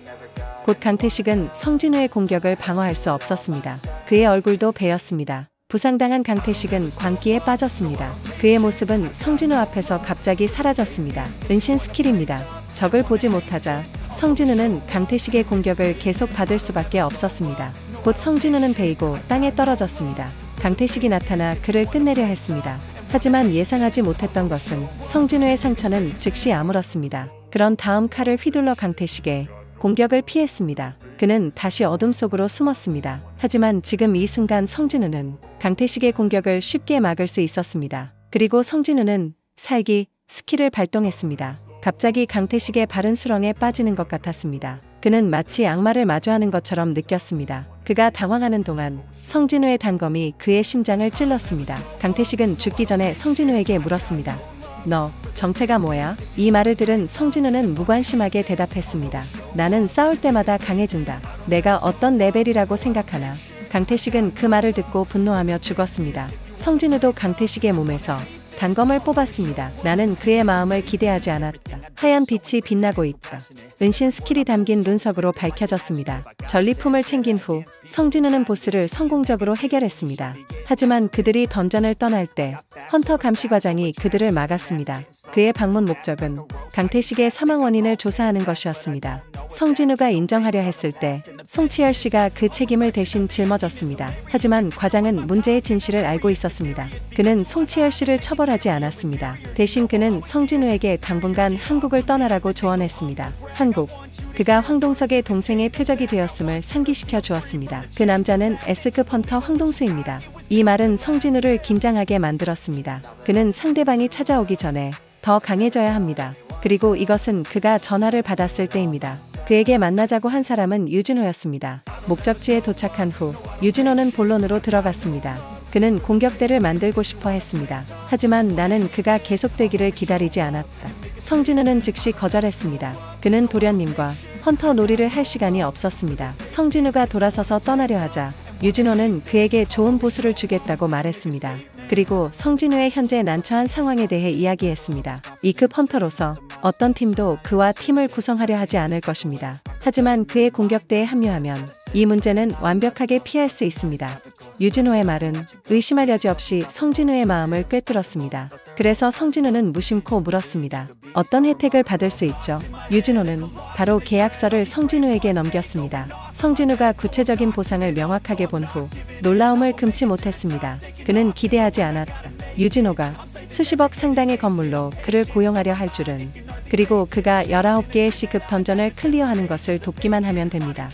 곧 강태식은 성진우의 공격을 방어할 수 없었습니다. 그의 얼굴도 베었습니다. 부상당한 강태식은 광기에 빠졌습니다. 그의 모습은 성진우 앞에서 갑자기 사라졌습니다. 은신 스킬입니다. 적을 보지 못하자 성진우는 강태식의 공격을 계속 받을 수밖에 없었습니다. 곧 성진우는 베이고 땅에 떨어졌습니다. 강태식이 나타나 그를 끝내려 했습니다. 하지만 예상하지 못했던 것은 성진우의 상처는 즉시 아물었습니다. 그런 다음 칼을 휘둘러 강태식의 공격을 피했습니다. 그는 다시 어둠 속으로 숨었습니다. 하지만 지금 이 순간 성진우는 강태식의 공격을 쉽게 막을 수 있었습니다. 그리고 성진우는 살기 스킬을 발동했습니다. 갑자기 강태식의 발은 수렁에 빠지는 것 같았습니다. 그는 마치 악마를 마주하는 것처럼 느꼈습니다. 그가 당황하는 동안 성진우의 단검이 그의 심장을 찔렀습니다. 강태식은 죽기 전에 성진우에게 물었습니다. 너 정체가 뭐야? 이 말을 들은 성진우는 무관심하게 대답했습니다. 나는 싸울 때마다 강해진다. 내가 어떤 레벨이라고 생각하나? 강태식은 그 말을 듣고 분노하며 죽었습니다. 성진우도 강태식의 몸에서 단검을 뽑았습니다. 나는 그의 마음을 기대하지 않았다. 하얀 빛이 빛나고 있다. 은신 스킬이 담긴 run석으로 밝혀졌습니다. 전리품을 챙긴 후 성진우는 보스를 성공적으로 해결했습니다. 하지만 그들이 던전을 떠날 때 헌터 감시과장이 그들을 막았습니다. 그의 방문 목적은 강태식의 사망 원인을 조사하는 것이었습니다. 성진우가 인정하려 했을 때 송치열 씨가 그 책임을 대신 짊어졌습니다. 하지만 과장은 문제의 진실을 알고 있었습니다. 그는 송치열 씨를 처벌하지 않았습니다. 대신 그는 성진우에게 당분간 한국을 떠나라고 조언했습니다. 한국. 그가 황동석의 동생의 표적이 되었음을 상기시켜 주었습니다. 그 남자는 S급 헌터 황동수입니다. 이 말은 성진우를 긴장하게 만들었습니다. 그는 상대방이 찾아오기 전에 더 강해져야 합니다. 그리고 이것은 그가 전화를 받았을 때입니다. 그에게 만나자고 한 사람은 유진호였습니다. 목적지에 도착한 후 유진호는 본론으로 들어갔습니다. 그는 공격대를 만들고 싶어 했습니다. 하지만 나는 그가 계속되기를 기다리지 않았다. 성진우는 즉시 거절했습니다. 그는 도련님과 헌터 놀이를 할 시간이 없었습니다. 성진우가 돌아서서 떠나려 하자 유진호는 그에게 좋은 보수를 주겠다고 말했습니다. 그리고 성진우의 현재 난처한 상황에 대해 이야기했습니다. 2급 헌터로서 어떤 팀도 그와 팀을 구성하려 하지 않을 것입니다. 하지만 그의 공격대에 합류하면 이 문제는 완벽하게 피할 수 있습니다. 유진호의 말은 의심할 여지 없이 성진우의 마음을 꿰뚫었습니다. 그래서 성진우는 무심코 물었습니다. 어떤 혜택을 받을 수 있죠? 유진호는 바로 계약서를 성진우에게 넘겼습니다. 성진우가 구체적인 보상을 명확하게 본 후 놀라움을 금치 못했습니다. 그는 기대하지 않았다. 유진호가 수십억 상당의 건물로 그를 고용하려 할 줄은. 그리고 그가 19개의 C급 던전을 클리어하는 것을 돕기만 하면 됩니다.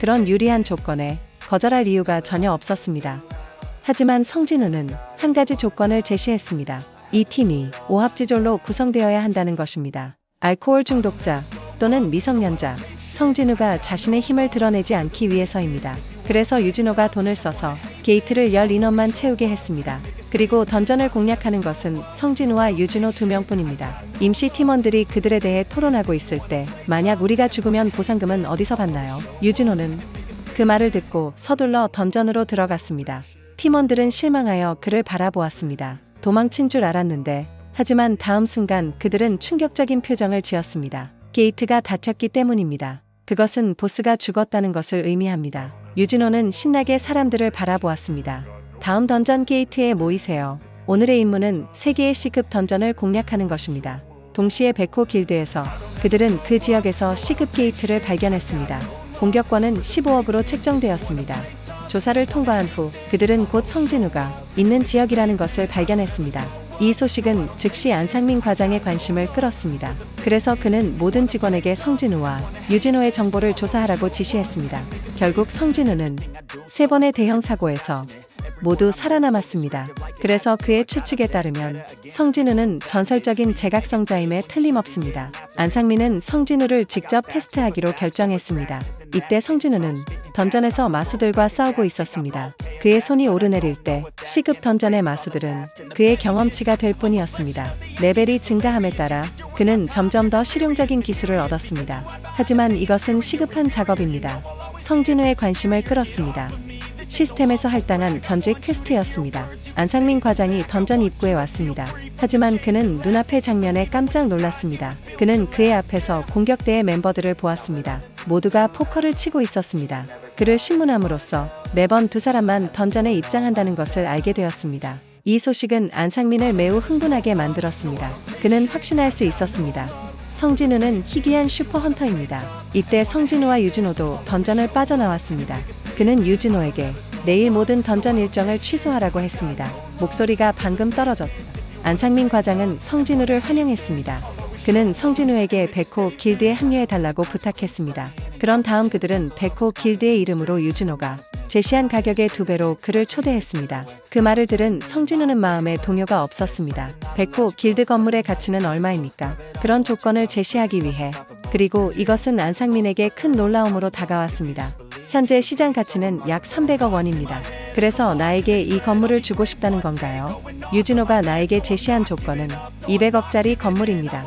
그런 유리한 조건에 거절할 이유가 전혀 없었습니다. 하지만 성진우는 한 가지 조건을 제시했습니다. 이 팀이 오합지졸로 구성되어야 한다는 것입니다. 알코올 중독자 또는 미성년자. 성진우가 자신의 힘을 드러내지 않기 위해서입니다. 그래서 유진호가 돈을 써서 게이트를 열 인원만 채우게 했습니다. 그리고 던전을 공략하는 것은 성진우와 유진호 2명뿐입니다. 임시 팀원들이 그들에 대해 토론하고 있을 때 만약 우리가 죽으면 보상금은 어디서 받나요? 유진호는 그 말을 듣고 서둘러 던전으로 들어갔습니다. 팀원들은 실망하여 그를 바라보았습니다. 도망친 줄 알았는데 하지만 다음 순간 그들은 충격적인 표정을 지었습니다. 게이트가 닫혔기 때문입니다. 그것은 보스가 죽었다는 것을 의미합니다. 유진호는 신나게 사람들을 바라보았습니다. 다음 던전 게이트에 모이세요. 오늘의 임무는 3개의 C급 던전을 공략하는 것입니다. 동시에 백호 길드에서 그들은 그 지역에서 C급 게이트를 발견했습니다. 공격권은 15억으로 책정되었습니다. 조사를 통과한 후 그들은 곧 성진우가 있는 지역이라는 것을 발견했습니다. 이 소식은 즉시 안상민 과장의 관심을 끌었습니다. 그래서 그는 모든 직원에게 성진우와 유진호의 정보를 조사하라고 지시했습니다. 결국 성진우는 3번의 대형 사고에서 모두 살아남았습니다. 그래서 그의 추측에 따르면 성진우는 전설적인 제각성자임에 틀림없습니다. 안상민은 성진우를 직접 테스트하기로 결정했습니다. 이때 성진우는 던전에서 마수들과 싸우고 있었습니다. 그의 손이 오르내릴 때 C급 던전의 마수들은 그의 경험치가 될 뿐이었습니다. 레벨이 증가함에 따라 그는 점점 더 실용적인 기술을 얻었습니다. 하지만 이것은 시급한 작업입니다. 성진우의 관심을 끌었습니다. 시스템에서 할당한 전직 퀘스트였습니다. 안상민 과장이 던전 입구에 왔습니다. 하지만 그는 눈앞의 장면에 깜짝 놀랐습니다. 그는 그의 앞에서 공격대의 멤버들을 보았습니다. 모두가 포커를 치고 있었습니다. 그를 신문함으로써 매번 2사람만 던전에 입장한다는 것을 알게 되었습니다. 이 소식은 안상민을 매우 흥분하게 만들었습니다. 그는 확신할 수 있었습니다. 성진우는 희귀한 슈퍼헌터입니다. 이때 성진우와 유진호도 던전을 빠져나왔습니다. 그는 유진호에게 내일 모든 던전 일정을 취소하라고 했습니다. 목소리가 방금 떨어졌다. 안상민 과장은 성진우를 환영했습니다. 그는 성진우에게 백호 길드에 합류해달라고 부탁했습니다. 그런 다음 그들은 백호 길드의 이름으로 유진호가 제시한 가격의 2배로 그를 초대했습니다. 그 말을 들은 성진우는 마음에 동요가 없었습니다. 백호 길드 건물의 가치는 얼마입니까? 그런 조건을 제시하기 위해. 그리고 이것은 안상민에게 큰 놀라움으로 다가왔습니다. 현재 시장 가치는 약 300억 원입니다. 그래서 나에게 이 건물을 주고 싶다는 건가요? 유진호가 나에게 제시한 조건은 200억짜리 건물입니다.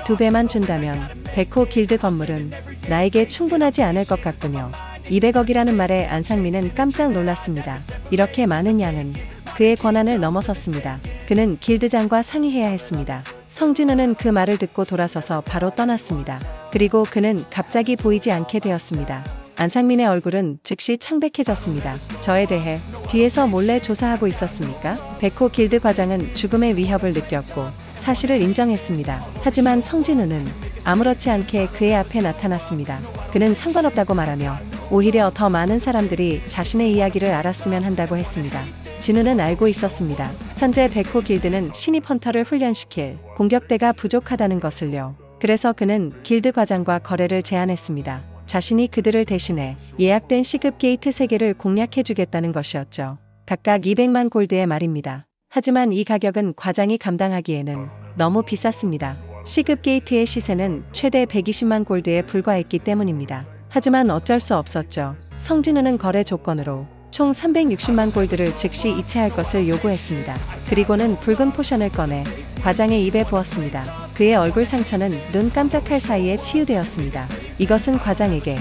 2배만 준다면 백호 길드 건물은 나에게 충분하지 않을 것 같군요. 200억이라는 말에 안상민은 깜짝 놀랐습니다. 이렇게 많은 양은 그의 권한을 넘어섰습니다. 그는 길드장과 상의해야 했습니다. 성진우는 그 말을 듣고 돌아서서 바로 떠났습니다. 그리고 그는 갑자기 보이지 않게 되었습니다. 안상민의 얼굴은 즉시 창백해졌습니다. 저에 대해 뒤에서 몰래 조사하고 있었습니까? 백호 길드 과장은 죽음의 위협을 느꼈고 사실을 인정했습니다. 하지만 성진우는 아무렇지 않게 그의 앞에 나타났습니다. 그는 상관없다고 말하며 오히려 더 많은 사람들이 자신의 이야기를 알았으면 한다고 했습니다. 진우는 알고 있었습니다. 현재 백호 길드는 신입 헌터를 훈련시킬 공격대가 부족하다는 것을요. 그래서 그는 길드 과장과 거래를 제안했습니다. 자신이 그들을 대신해 예약된 C급 게이트 3개를 공략해주겠다는 것이었죠. 각각 200만 골드의 말입니다. 하지만 이 가격은 과장이 감당하기에는 너무 비쌌습니다. C급 게이트의 시세는 최대 120만 골드에 불과했기 때문입니다. 하지만 어쩔 수 없었죠. 성진우는 거래 조건으로 총 360만 골드를 즉시 이체할 것을 요구했습니다. 그리고는 붉은 포션을 꺼내 과장의 입에 부었습니다. 그의 얼굴 상처는 눈 깜짝할 사이에 치유되었습니다. 이것은 과장에게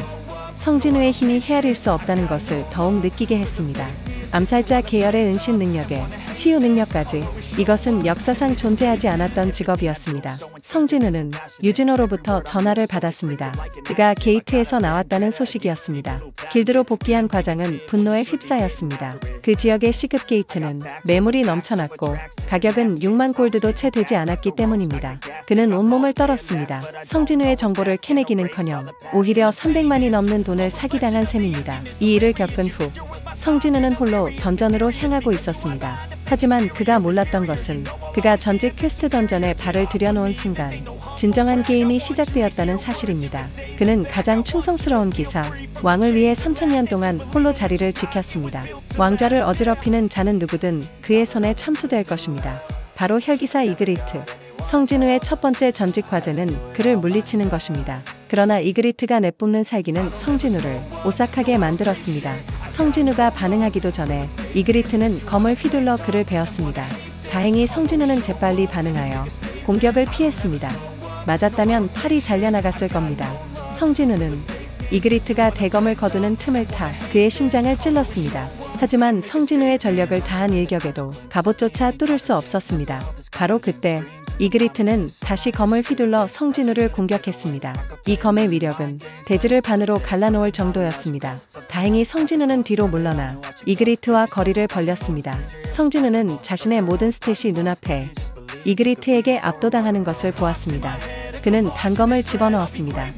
성진우의 힘이 헤아릴 수 없다는 것을 더욱 느끼게 했습니다. 암살자 계열의 은신 능력에 치유 능력까지, 이것은 역사상 존재하지 않았던 직업이었습니다. 성진우는 유진호로부터 전화를 받았습니다. 그가 게이트에서 나왔다는 소식이었습니다. 길드로 복귀한 과장은 분노에 휩싸였습니다. 그 지역의 C급 게이트는 매물이 넘쳐났고 가격은 6만 골드도 채 되지 않았기 때문입니다. 그는 온몸을 떨었습니다. 성진우의 정보를 캐내기는커녕 오히려 300만이 넘는 돈을 사기당한 셈입니다. 이 일을 겪은 후 성진우는 홀로 던전으로 향하고 있었습니다. 하지만 그가 몰랐던 것은 그가 전직 퀘스트 던전에 발을 들여놓은 순간 진정한 게임이 시작되었다는 사실입니다. 그는 가장 충성스러운 기사, 왕을 위해 3000년 동안 홀로 자리를 지켰습니다. 왕좌를 어지럽히는 자는 누구든 그의 손에 참수될 것입니다. 바로 혈기사 이그리트. 성진우의 첫 번째 전직 과제는 그를 물리치는 것입니다. 그러나 이그리트가 내뿜는 살기는 성진우를 오싹하게 만들었습니다. 성진우가 반응하기도 전에 이그리트는 검을 휘둘러 그를 베었습니다. 다행히 성진우는 재빨리 반응하여 공격을 피했습니다. 맞았다면 팔이 잘려나갔을 겁니다. 성진우는 이그리트가 대검을 거두는 틈을 타 그의 심장을 찔렀습니다. 하지만 성진우의 전력을 다한 일격에도 갑옷조차 뚫을 수 없었습니다. 바로 그때 이그리트는 다시 검을 휘둘러 성진우를 공격했습니다. 이 검의 위력은 대지를 반으로 갈라놓을 정도였습니다. 다행히 성진우는 뒤로 물러나 이그리트와 거리를 벌렸습니다. 성진우는 자신의 모든 스탯이 눈앞에 이그리트에게 압도당하는 것을 보았습니다. 그는 단검을 집어넣었습니다.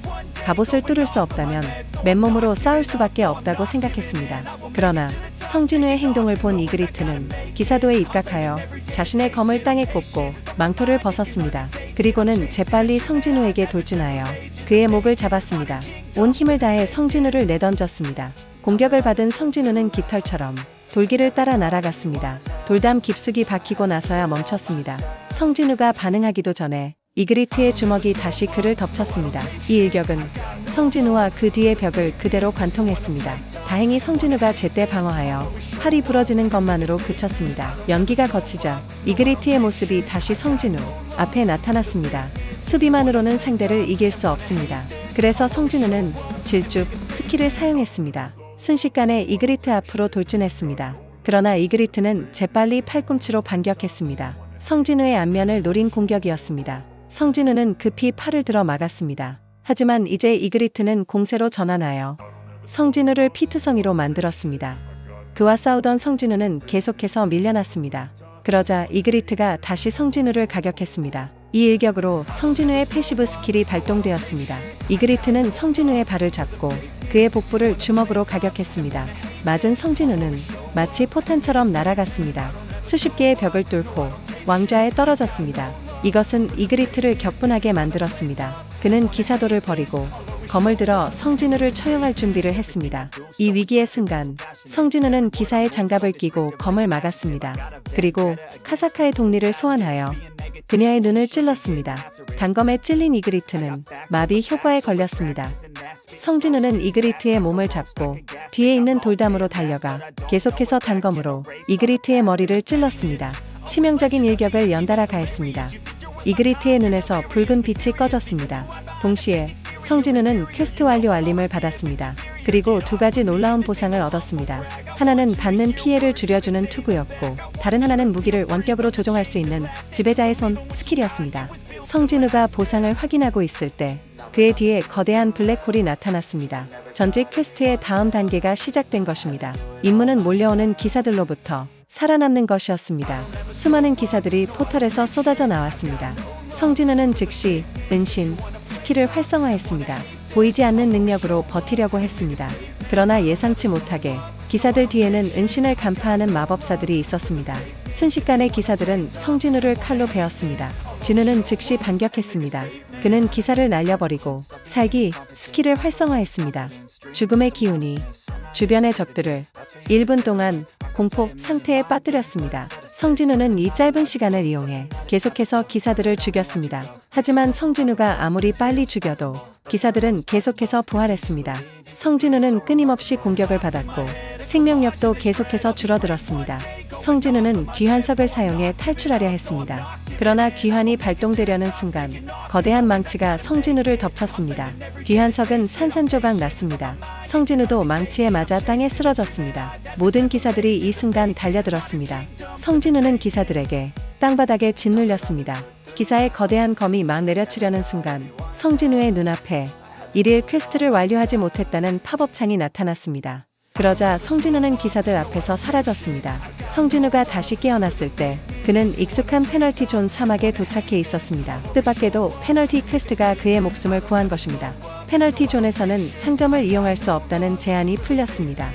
갑옷을 뚫을 수 없다면 맨몸으로 싸울 수밖에 없다고 생각했습니다. 그러나 성진우의 행동을 본 이그리트는 기사도에 입각하여 자신의 검을 땅에 꽂고 망토를 벗었습니다. 그리고는 재빨리 성진우에게 돌진하여 그의 목을 잡았습니다. 온 힘을 다해 성진우를 내던졌습니다. 공격을 받은 성진우는 깃털처럼 돌기를 따라 날아갔습니다. 돌담 깊숙이 박히고 나서야 멈췄습니다. 성진우가 반응하기도 전에 이그리트의 주먹이 다시 그를 덮쳤습니다. 이 일격은 성진우와 그 뒤의 벽을 그대로 관통했습니다. 다행히 성진우가 제때 방어하여 팔이 부러지는 것만으로 그쳤습니다. 연기가 거치자 이그리트의 모습이 다시 성진우 앞에 나타났습니다. 수비만으로는 상대를 이길 수 없습니다. 그래서 성진우는 질주 스킬을 사용했습니다. 순식간에 이그리트 앞으로 돌진했습니다. 그러나 이그리트는 재빨리 팔꿈치로 반격했습니다. 성진우의 안면을 노린 공격이었습니다. 성진우는 급히 팔을 들어 막았습니다. 하지만 이제 이그리트는 공세로 전환하여 성진우를 피투성이로 만들었습니다. 그와 싸우던 성진우는 계속해서 밀려났습니다. 그러자 이그리트가 다시 성진우를 가격했습니다. 이 일격으로 성진우의 패시브 스킬이 발동되었습니다. 이그리트는 성진우의 발을 잡고 그의 복부를 주먹으로 가격했습니다. 맞은 성진우는 마치 포탄처럼 날아갔습니다. 수십 개의 벽을 뚫고 왕좌에 떨어졌습니다. 이것은 이그리트를 격분하게 만들었습니다. 그는 기사도를 버리고 검을 들어 성진우를 처형할 준비를 했습니다. 이 위기의 순간 성진우는 기사의 장갑을 끼고 검을 막았습니다. 그리고 카사카의 독리를 소환하여 그녀의 눈을 찔렀습니다. 단검에 찔린 이그리트는 마비 효과에 걸렸습니다. 성진우는 이그리트의 몸을 잡고 뒤에 있는 돌담으로 달려가 계속해서 단검으로 이그리트의 머리를 찔렀습니다. 치명적인 일격을 연달아 가했습니다. 이그리트의 눈에서 붉은 빛이 꺼졌습니다. 동시에 성진우는 퀘스트 완료 알림을 받았습니다. 그리고 두 가지 놀라운 보상을 얻었습니다. 하나는 받는 피해를 줄여주는 투구였고 다른 하나는 무기를 원격으로 조종할 수 있는 지배자의 손 스킬이었습니다. 성진우가 보상을 확인하고 있을 때 그의 뒤에 거대한 블랙홀이 나타났습니다. 전직 퀘스트의 다음 단계가 시작된 것입니다. 임무는 몰려오는 기사들로부터 살아남는 것이었습니다. 수많은 기사들이 포털에서 쏟아져 나왔습니다. 성진우는 즉시 은신 스킬을 활성화했습니다. 보이지 않는 능력으로 버티려고 했습니다. 그러나 예상치 못하게 기사들 뒤에는 은신을 간파하는 마법사들이 있었습니다. 순식간에 기사들은 성진우를 칼로 베었습니다. 진우는 즉시 반격했습니다. 그는 기사를 날려버리고 살기 스킬을 활성화했습니다. 죽음의 기운이 주변의 적들을 1분 동안 공포 상태에 빠뜨렸습니다. 성진우는 이 짧은 시간을 이용해 계속해서 기사들을 죽였습니다. 하지만 성진우가 아무리 빨리 죽여도 기사들은 계속해서 부활했습니다. 성진우는 끊임없이 공격을 받았고 생명력도 계속해서 줄어들었습니다. 성진우는 귀환석을 사용해 탈출하려 했습니다. 그러나 귀환이 발동되려는 순간 거대한 망치가 성진우를 덮쳤습니다. 귀환석은 산산조각 났습니다. 성진우도 망치에 맞아 땅에 쓰러졌습니다. 모든 기사들이 이 순간 달려들었습니다. 성진우는 기사들에게 땅바닥에 짓눌렸습니다. 기사의 거대한 검이 막 내려치려는 순간 성진우의 눈앞에 일일 퀘스트를 완료하지 못했다는 팝업창이 나타났습니다. 그러자 성진우는 기사들 앞에서 사라졌습니다. 성진우가 다시 깨어났을 때 그는 익숙한 페널티 존 사막에 도착해 있었습니다. 뜻밖에도 페널티 퀘스트가 그의 목숨을 구한 것입니다. 페널티 존에서는 상점을 이용할 수 없다는 제한이 풀렸습니다.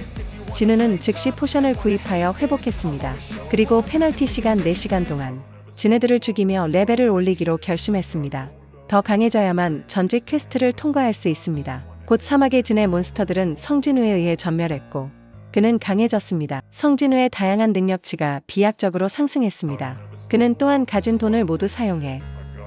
진우는 즉시 포션을 구입하여 회복했습니다. 그리고 페널티 시간 4시간 동안 지네들을 죽이며 레벨을 올리기로 결심했습니다. 더 강해져야만 전직 퀘스트를 통과할 수 있습니다. 곧 사막의 진의 몬스터들은 성진우에 의해 전멸했고 그는 강해졌습니다. 성진우의 다양한 능력치가 비약적으로 상승했습니다. 그는 또한 가진 돈을 모두 사용해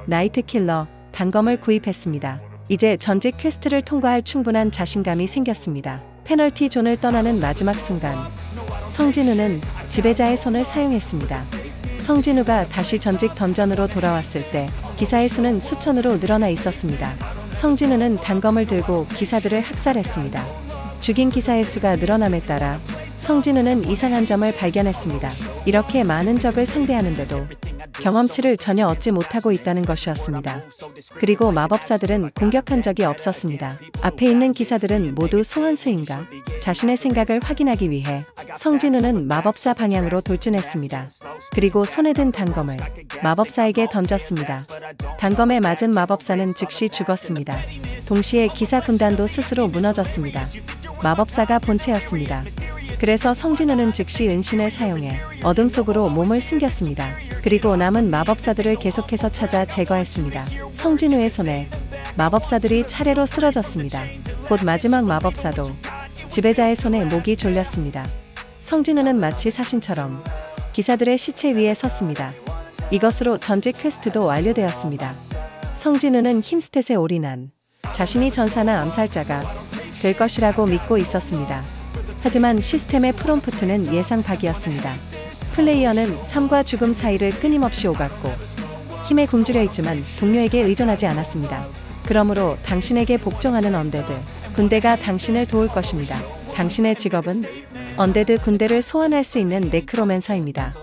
나이트킬러 단검을 구입했습니다. 이제 전직 퀘스트를 통과할 충분한 자신감이 생겼습니다. 페널티 존을 떠나는 마지막 순간 성진우는 지배자의 손을 사용했습니다. 성진우가 다시 전직 던전으로 돌아왔을 때 기사의 수는 수천으로 늘어나 있었습니다. 성진우는 단검을 들고 기사들을 학살했습니다. 죽인 기사의 수가 늘어남에 따라 성진우는 이상한 점을 발견했습니다. 이렇게 많은 적을 상대하는데도 경험치를 전혀 얻지 못하고 있다는 것이었습니다. 그리고 마법사들은 공격한 적이 없었습니다. 앞에 있는 기사들은 모두 소환수인가? 자신의 생각을 확인하기 위해 성진우는 마법사 방향으로 돌진했습니다. 그리고 손에 든 단검을 마법사에게 던졌습니다. 단검에 맞은 마법사는 즉시 죽었습니다. 동시에 기사 군단도 스스로 무너졌습니다. 마법사가 본체였습니다. 그래서 성진우는 즉시 은신을 사용해 어둠 속으로 몸을 숨겼습니다. 그리고 남은 마법사들을 계속해서 찾아 제거했습니다. 성진우의 손에 마법사들이 차례로 쓰러졌습니다. 곧 마지막 마법사도 지배자의 손에 목이 졸렸습니다. 성진우는 마치 사신처럼 기사들의 시체 위에 섰습니다. 이것으로 전직 퀘스트도 완료되었습니다. 성진우는 힘스탯에 올인한 자신이 전사나 암살자가 될 것이라고 믿고 있었습니다. 하지만 시스템의 프롬프트는 예상 밖이었습니다. 플레이어는 삶과 죽음 사이를 끊임없이 오갔고 힘에 굶주려 있지만 동료에게 의존하지 않았습니다. 그러므로 당신에게 복종하는 언데드 군대가 당신을 도울 것입니다. 당신의 직업은 언데드 군대를 소환할 수 있는 네크로맨서입니다.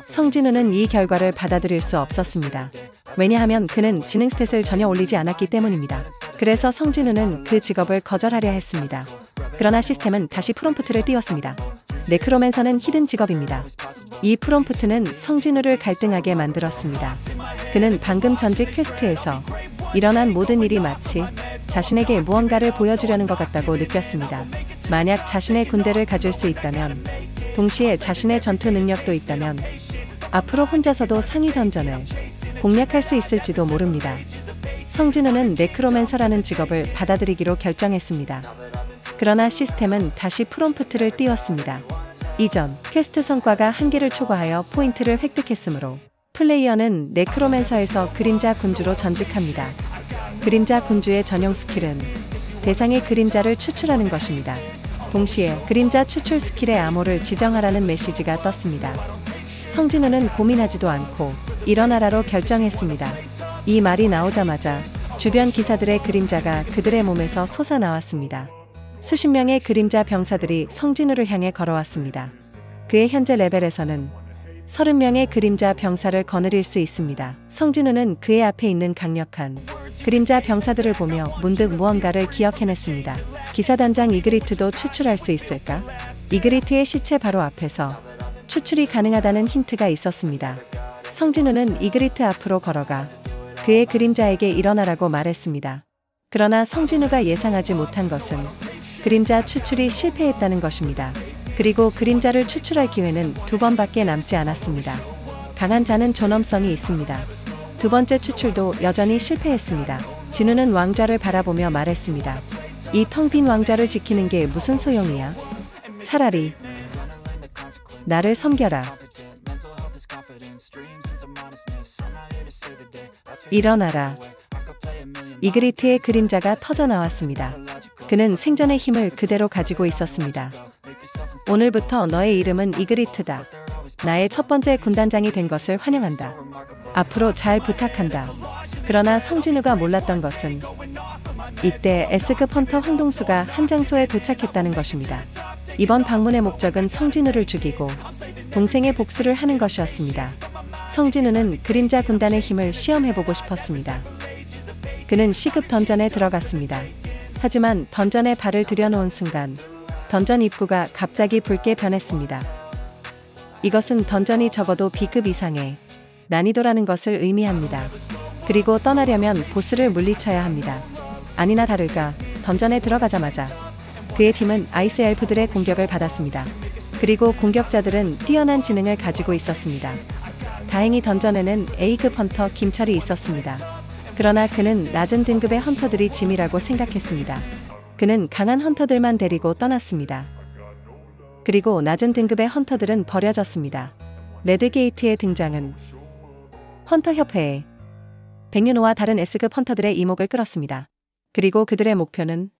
성진우는 이 결과를 받아들일 수 없었습니다. 왜냐하면 그는 지능 스탯을 전혀 올리지 않았기 때문입니다. 그래서 성진우는 그 직업을 거절하려 했습니다. 그러나 시스템은 다시 프롬프트를 띄웠습니다. 네크로맨서는 히든 직업입니다. 이 프롬프트는 성진우를 갈등하게 만들었습니다. 그는 방금 전직 퀘스트에서 일어난 모든 일이 마치 자신에게 무언가를 보여주려는 것 같다고 느꼈습니다. 만약 자신의 군대를 가질 수 있다면, 동시에 자신의 전투 능력도 있다면 앞으로 혼자서도 상위 던전을 공략할 수 있을지도 모릅니다. 성진우는 네크로맨서라는 직업을 받아들이기로 결정했습니다. 그러나 시스템은 다시 프롬프트를 띄웠습니다. 이전 퀘스트 성과가 한계를 초과하여 포인트를 획득했으므로 플레이어는 네크로맨서에서 그림자 군주로 전직합니다. 그림자 군주의 전용 스킬은 대상의 그림자를 추출하는 것입니다. 동시에 그림자 추출 스킬의 암호를 지정하라는 메시지가 떴습니다. 성진우는 고민하지도 않고 일어나라로 결정했습니다. 이 말이 나오자마자 주변 기사들의 그림자가 그들의 몸에서 솟아나왔습니다. 수십 명의 그림자 병사들이 성진우를 향해 걸어왔습니다. 그의 현재 레벨에서는 30명의 그림자 병사를 거느릴 수 있습니다. 성진우는 그의 앞에 있는 강력한 그림자 병사들을 보며 문득 무언가를 기억해냈습니다. 기사단장 이그리트도 추출할 수 있을까? 이그리트의 시체 바로 앞에서 추출이 가능하다는 힌트가 있었습니다. 성진우는 이그리트 앞으로 걸어가 그의 그림자에게 일어나라고 말했습니다. 그러나 성진우가 예상하지 못한 것은 그림자 추출이 실패했다는 것입니다. 그리고 그림자를 추출할 기회는 2번밖에 남지 않았습니다. 강한 자는 존엄성이 있습니다. 2번째 추출도 여전히 실패했습니다. 진우는 왕좌를 바라보며 말했습니다. 이 텅 빈 왕좌를 지키는 게 무슨 소용이야? 차라리 나를 섬겨라. 일어나라. 이그리트의 그림자가 터져 나왔습니다. 그는 생전의 힘을 그대로 가지고 있었습니다. 오늘부터 너의 이름은 이그리트다. 나의 첫 번째 군단장이 된 것을 환영한다. 앞으로 잘 부탁한다. 그러나 성진우가 몰랐던 것은 이때 S급 헌터 황동수가 한 장소에 도착했다는 것입니다. 이번 방문의 목적은 성진우를 죽이고 동생의 복수를 하는 것이었습니다. 성진우는 그림자 군단의 힘을 시험해보고 싶었습니다. 그는 C급 던전에 들어갔습니다. 하지만 던전에 발을 들여놓은 순간 던전 입구가 갑자기 붉게 변했습니다. 이것은 던전이 적어도 B급 이상의 난이도라는 것을 의미합니다. 그리고 떠나려면 보스를 물리쳐야 합니다. 아니나 다를까 던전에 들어가자마자 그의 팀은 아이스 엘프들의 공격을 받았습니다. 그리고 공격자들은 뛰어난 지능을 가지고 있었습니다. 다행히 던전에는 A급 헌터 김철이 있었습니다. 그러나 그는 낮은 등급의 헌터들이 짐이라고 생각했습니다. 그는 강한 헌터들만 데리고 떠났습니다. 그리고 낮은 등급의 헌터들은 버려졌습니다. 레드게이트의 등장은 헌터협회에 백윤호와 다른 S급 헌터들의 이목을 끌었습니다. 그리고 그들의 목표는